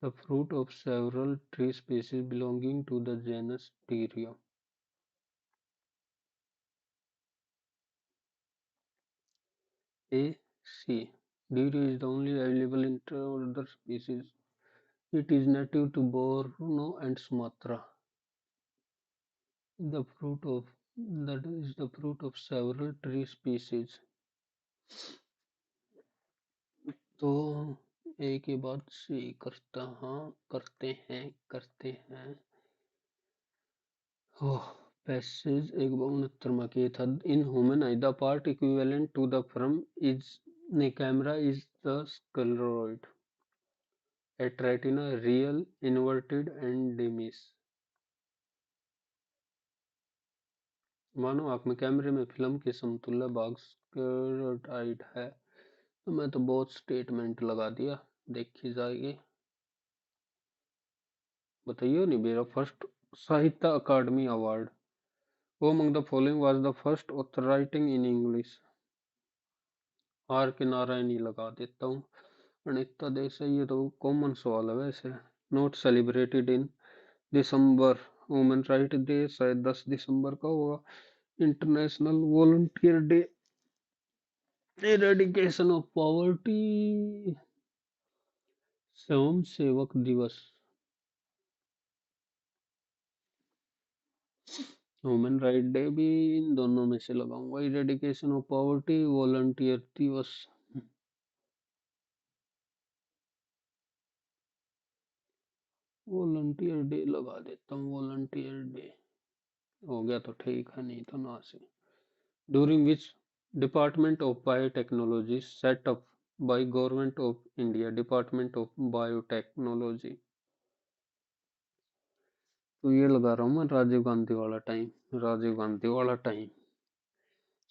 Speaker 1: the fruit of several tree species belonging to the genus Tyria. A. C. Duro is the only available in other species. It is native to Borneo and Sumatra. The fruit of that is the fruit of several tree species. तो ए के बाद सी करता हाँ करते हैं ओह passage एक बार 69 के था in human eye the part equivalent to the from is ने camera is the scleroid at retina real inverted and diminished. मानो आंख में कैमरे में फिल्म के समतुल्य भाग स्क्लेरोइड है. तो मैं तो बहुत स्टेटमेंट लगा दिया, देखी जाएगी. बताइए नहीं मेरा फर्स्ट साहित्य अकादमी award. Who among the following was the first author writing in English? R K Narayan ही लगा देता हूँ. अनिता देसाई, ये तो कॉमन सवाल है वैसे. Not celebrated in December. Women right day शायद 10 दिसंबर का होगा. International volunteer day. Eradication of poverty. स्वयं सेवक दिवस. ह्यूमन राइट डे भी इन दोनों में से लगाऊंगा. इरेडिकेशन ऑफ पॉवर्टी, वॉलंटियर दिवस. वॉलंटियर डे लगा देता हूँ. वॉलंटियर डे हो गया तो ठीक है, नहीं तो ना से. During which department of biotechnology set up by government of India department of biotechnology. तो ये लगा रहा हूँ मैं राजीव गांधी वाला टाइम. राजीव गांधी वाला टाइम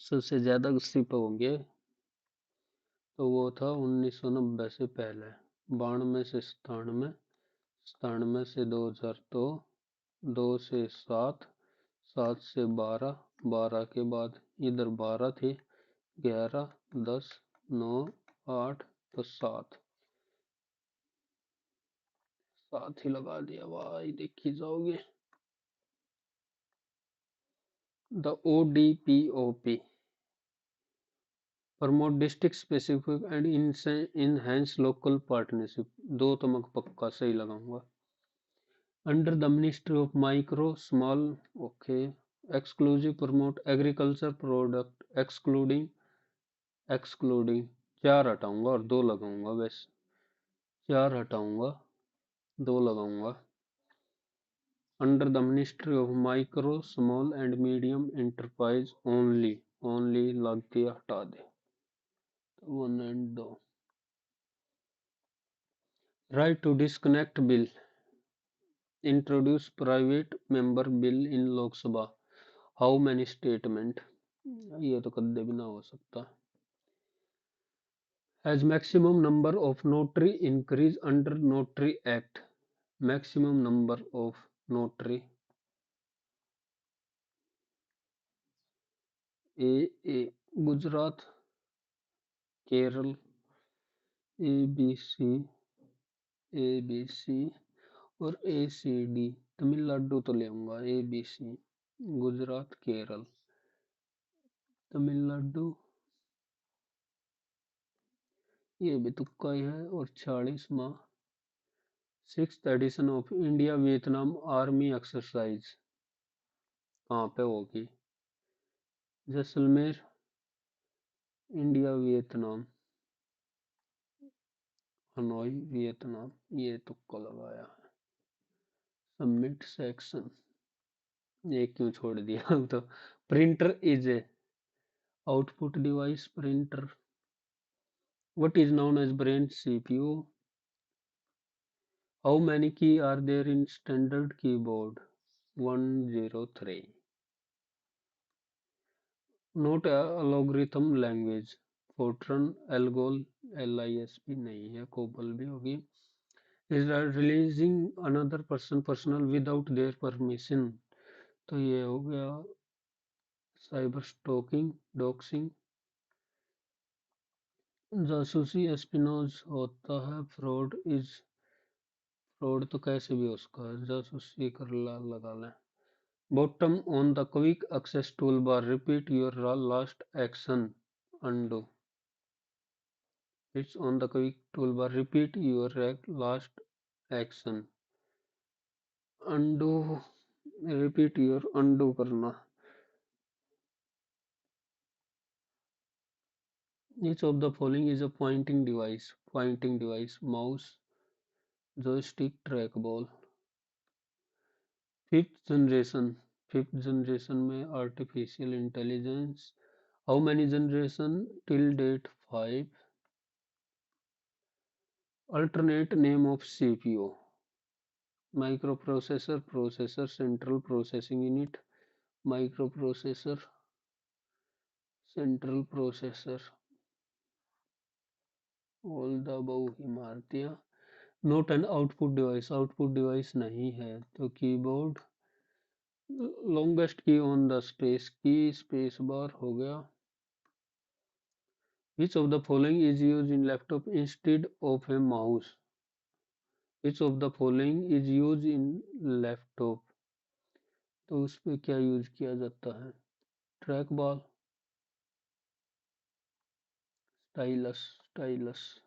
Speaker 1: सबसे ज्यादा उसी पे होंगे. तो वो था 1990 से पहले. 92 से 97, 97 से 2002, 2 से 7, 7 से 12, 12 के बाद इधर 12 थी, 11, 10, 9, 8 तो 7, 7 ही लगा दिया भाई, देखी जाओगे. The ODPOP promote district specific and enhance local partnership. दो तो मैं पक्का सही लगाऊंगा. Under the ministry of micro small okay exclusive promote agriculture product excluding 4 हटाऊंगा और 2 लगाऊंगा बस। 4 हटाऊंगा, 2 लगाऊंगा। Under the ministry of micro small and medium enterprise only, only लग दिया, हटा दे। 1 and 2। Right to disconnect bill, introduce private member bill in Lok Sabha, how many statement, ये तो कद्दे भी ना हो सकता। As maximum number of notary increase under notary act, maximum number of notary, A Gujarat, Kerala, A B C और ACD, तमिलनाडु तो ले आऊंगा, ABC, गुजरात, केरल, तमिलनाडु, ये भी तुक्का ही है। और 46वां 6th edition of India Vietnam army exercise कहाँ पे होगी? Jaisalmer, India Vietnam, Hanoi, Vietnam, ये तुक्का लगाया है। सबमिट सेक्शन, ये क्यों छोड़ दिया? तो printer is a output device, printer. What is known as brain CPU? How many key are there in standard keyboard? 103। Note algorithm language, Fortran, ALGOL, LISP नहीं है, कोबल भी होगी। Is releasing another person personal without their permission, तो ये हो गया cyber stalking, doxing. जासूसी एस्पिनोज होता है, फ्रॉड तो कैसे भी हो सकता है, जासूसी कर लगा लें। Bottom on the quick access tool bar, repeat your last action, undo, it's on the quick toolbar, repeat your last action, undo, repeat your undo करना। each of the following is a pointing device, mouse, joystick, trackball। Fifth generation में artificial intelligence, how many generation till date? 5। Alternate name of CPU, microprocessor, processor, central processing unit, microprocessor, central processor, all the above इमारतियां। Note an output device नहीं है, तो keyboard. Longest key on the space bar हो गया। Which of the following is use in laptop instead of a mouse? Which of the following is use in laptop, तो उस पर क्या use किया जाता है? Track ball, stylus.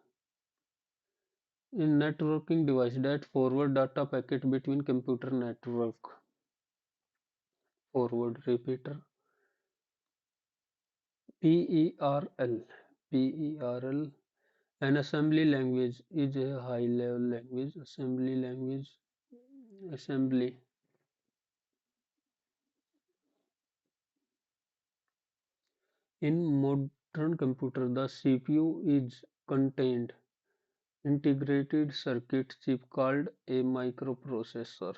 Speaker 1: In networking device that forward data packet between computer network, forward repeater, PERL, PERL. An assembly language is a high level language, assembly language, assembly. In modern computer, the CPU is contained integrated circuit chip called a microprocessor.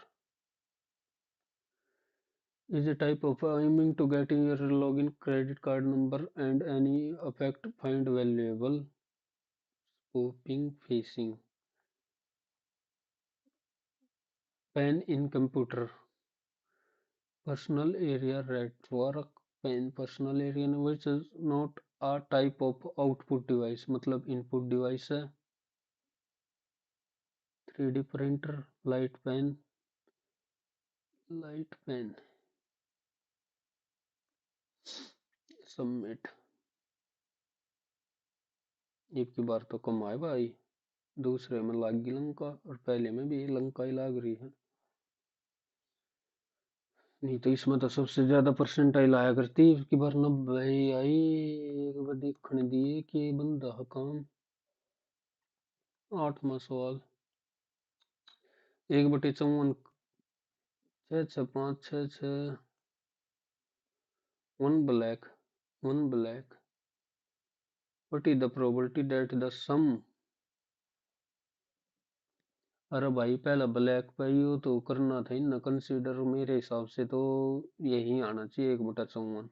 Speaker 1: Is a type of aiming to getting your login credit card number and any effect find valuable, spoofing, phishing. PAN in computer, personal area network, PAN personal area, which is not a type of output device, मतलब input device है। 3D printer, light pen, submit. एक की बार तो कम आए भाई, दूसरे में लाग गई लंका और पहले में भी लंका ही लाग रही है। नहीं तो इसमें तो सबसे ज्यादा परसेंटाइल आया करती इसकी बार 90 आई। एक बार देखने दिए कि बंदा काम 8वां सवाल 1/54 6 6 5 6 6 one black what is the probability that the sum। अरे भाई पहला ब्लैक पाई हो तो करना था ना कंसीडर मेरे हिसाब से तो यही आना चाहिए 1/54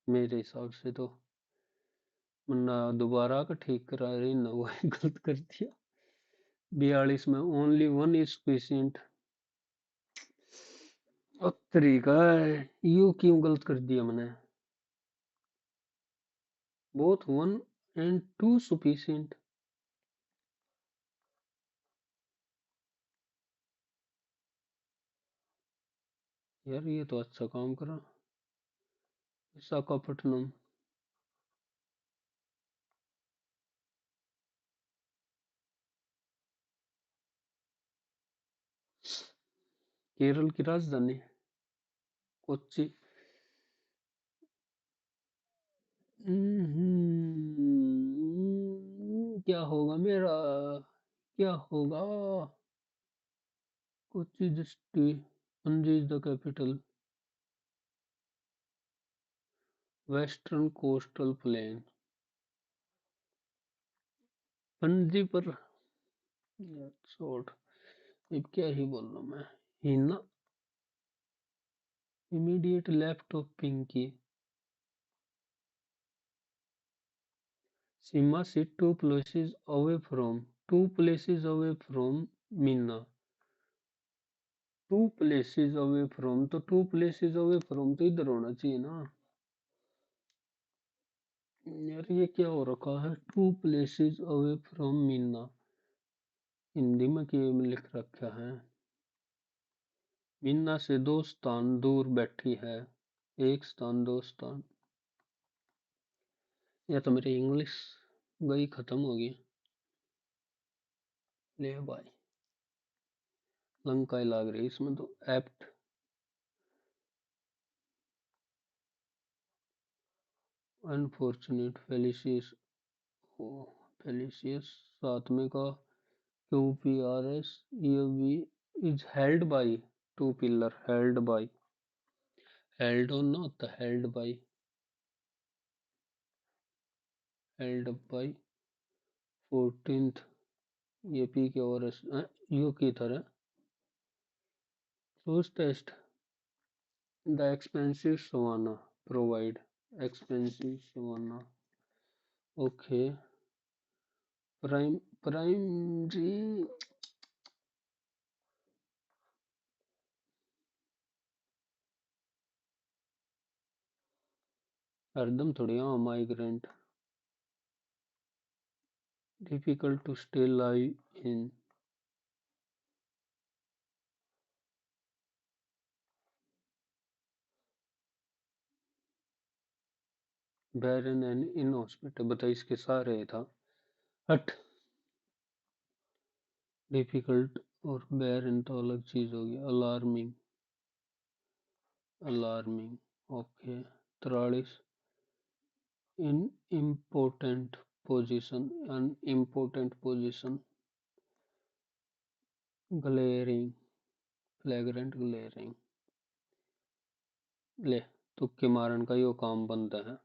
Speaker 1: मेरे हिसाब से तो वरना दोबारा का ठीक करा रही ना वो गलत कर दिया 42 में ओनली वन इज पेशेंट तरीका है यू क्यों गलत कर दिया मैंने both one and two sufficient यार ये तो अच्छा काम करा विशाखापट्टनम केरल की राजधानी कोच्चि क्या होगा मेरा क्या होगा Kochi district Panaji is the capital western coastal plain Panaji पर शॉर्ट अब क्या ही बोल रहा मैं Hina immediate left of Pinky Seema sit two places away from Meena two places away from तो टू प्लेसेस अवे फ्रॉम तो इधर होना चाहिए ना यार ये क्या हो रखा है two places away from Meena Hindi में क्या लिख रखा है मीना से 2 स्थान दूर बैठी है 1 स्थान 2 स्थान या तो मेरी इंग्लिश गई खत्म हो गई ले भाई लंकाई लाग रही इसमें तो एप्ट अनफॉर्चुनेट फेलिसियस फेलिसियस साथ में का QPRS EOB is held by two pillar held on ना होता held by 14th ये P के और U की तरह close test the expensive savanna provide expensive savanna okay primary हरदम थोड़ी हाँ migrant difficult to stay live in barren and inhospitable बता इसके सारे था हट डिफिकल्ट और barren तो अलग चीज होगी alarming alarming okay 43 in important position unimportant position glaring flagrant glaring ले तुक्के मारन का यो काम बनता है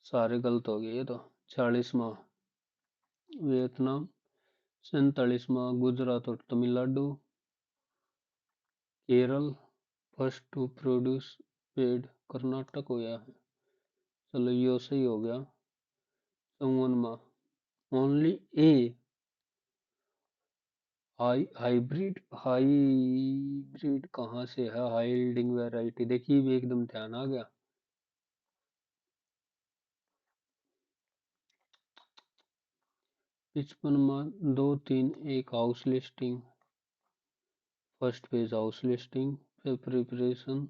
Speaker 1: सारे गलत हो गए ये तो 40वां वियतनाम 47वां गुजरात और Tamil Nadu Kerala first to produce पेड कर्नाटक हो गया है चलो यो सही हो गया 54वां ओनली ए हाइब्रिड कहाँ से है हाई यील्डिंग वैरायटी देखिए भी एकदम ध्यान आ गया 55 2 3 1 house listing first page house listing फिर प्रिपरेशन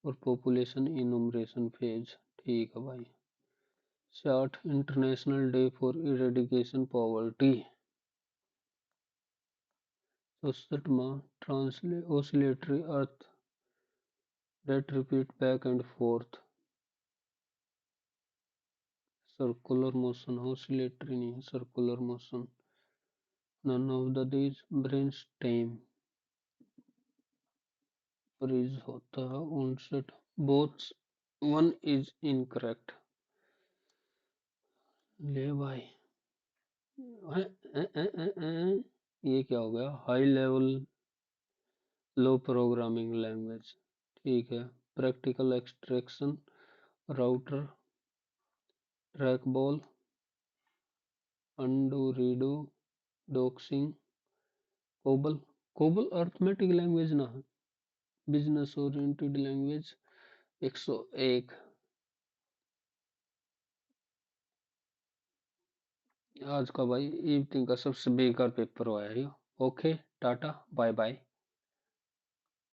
Speaker 1: और पॉपुलेशन इनुमरेशन फेज ठीक है भाई 60 international day for eradication poverty 67वां oscillatory earth that repeat back and forth. Circular motion, oscillatory नहीं, circular motion. None of these brainstem freeze होता है onset. Both one is incorrect. ले भाई ये क्या हो गया? High level low programming language, ठीक है। Practical extraction, router, trackball, undo redo, doxing, COBOL. COBOL arithmetic language ना है, बिजनेस ओरिएंटेड लैंग्वेज। 101। आज का भाई इवनिंग का सबसे बेकार पेपर हुआ है। Okay, tata, bye bye.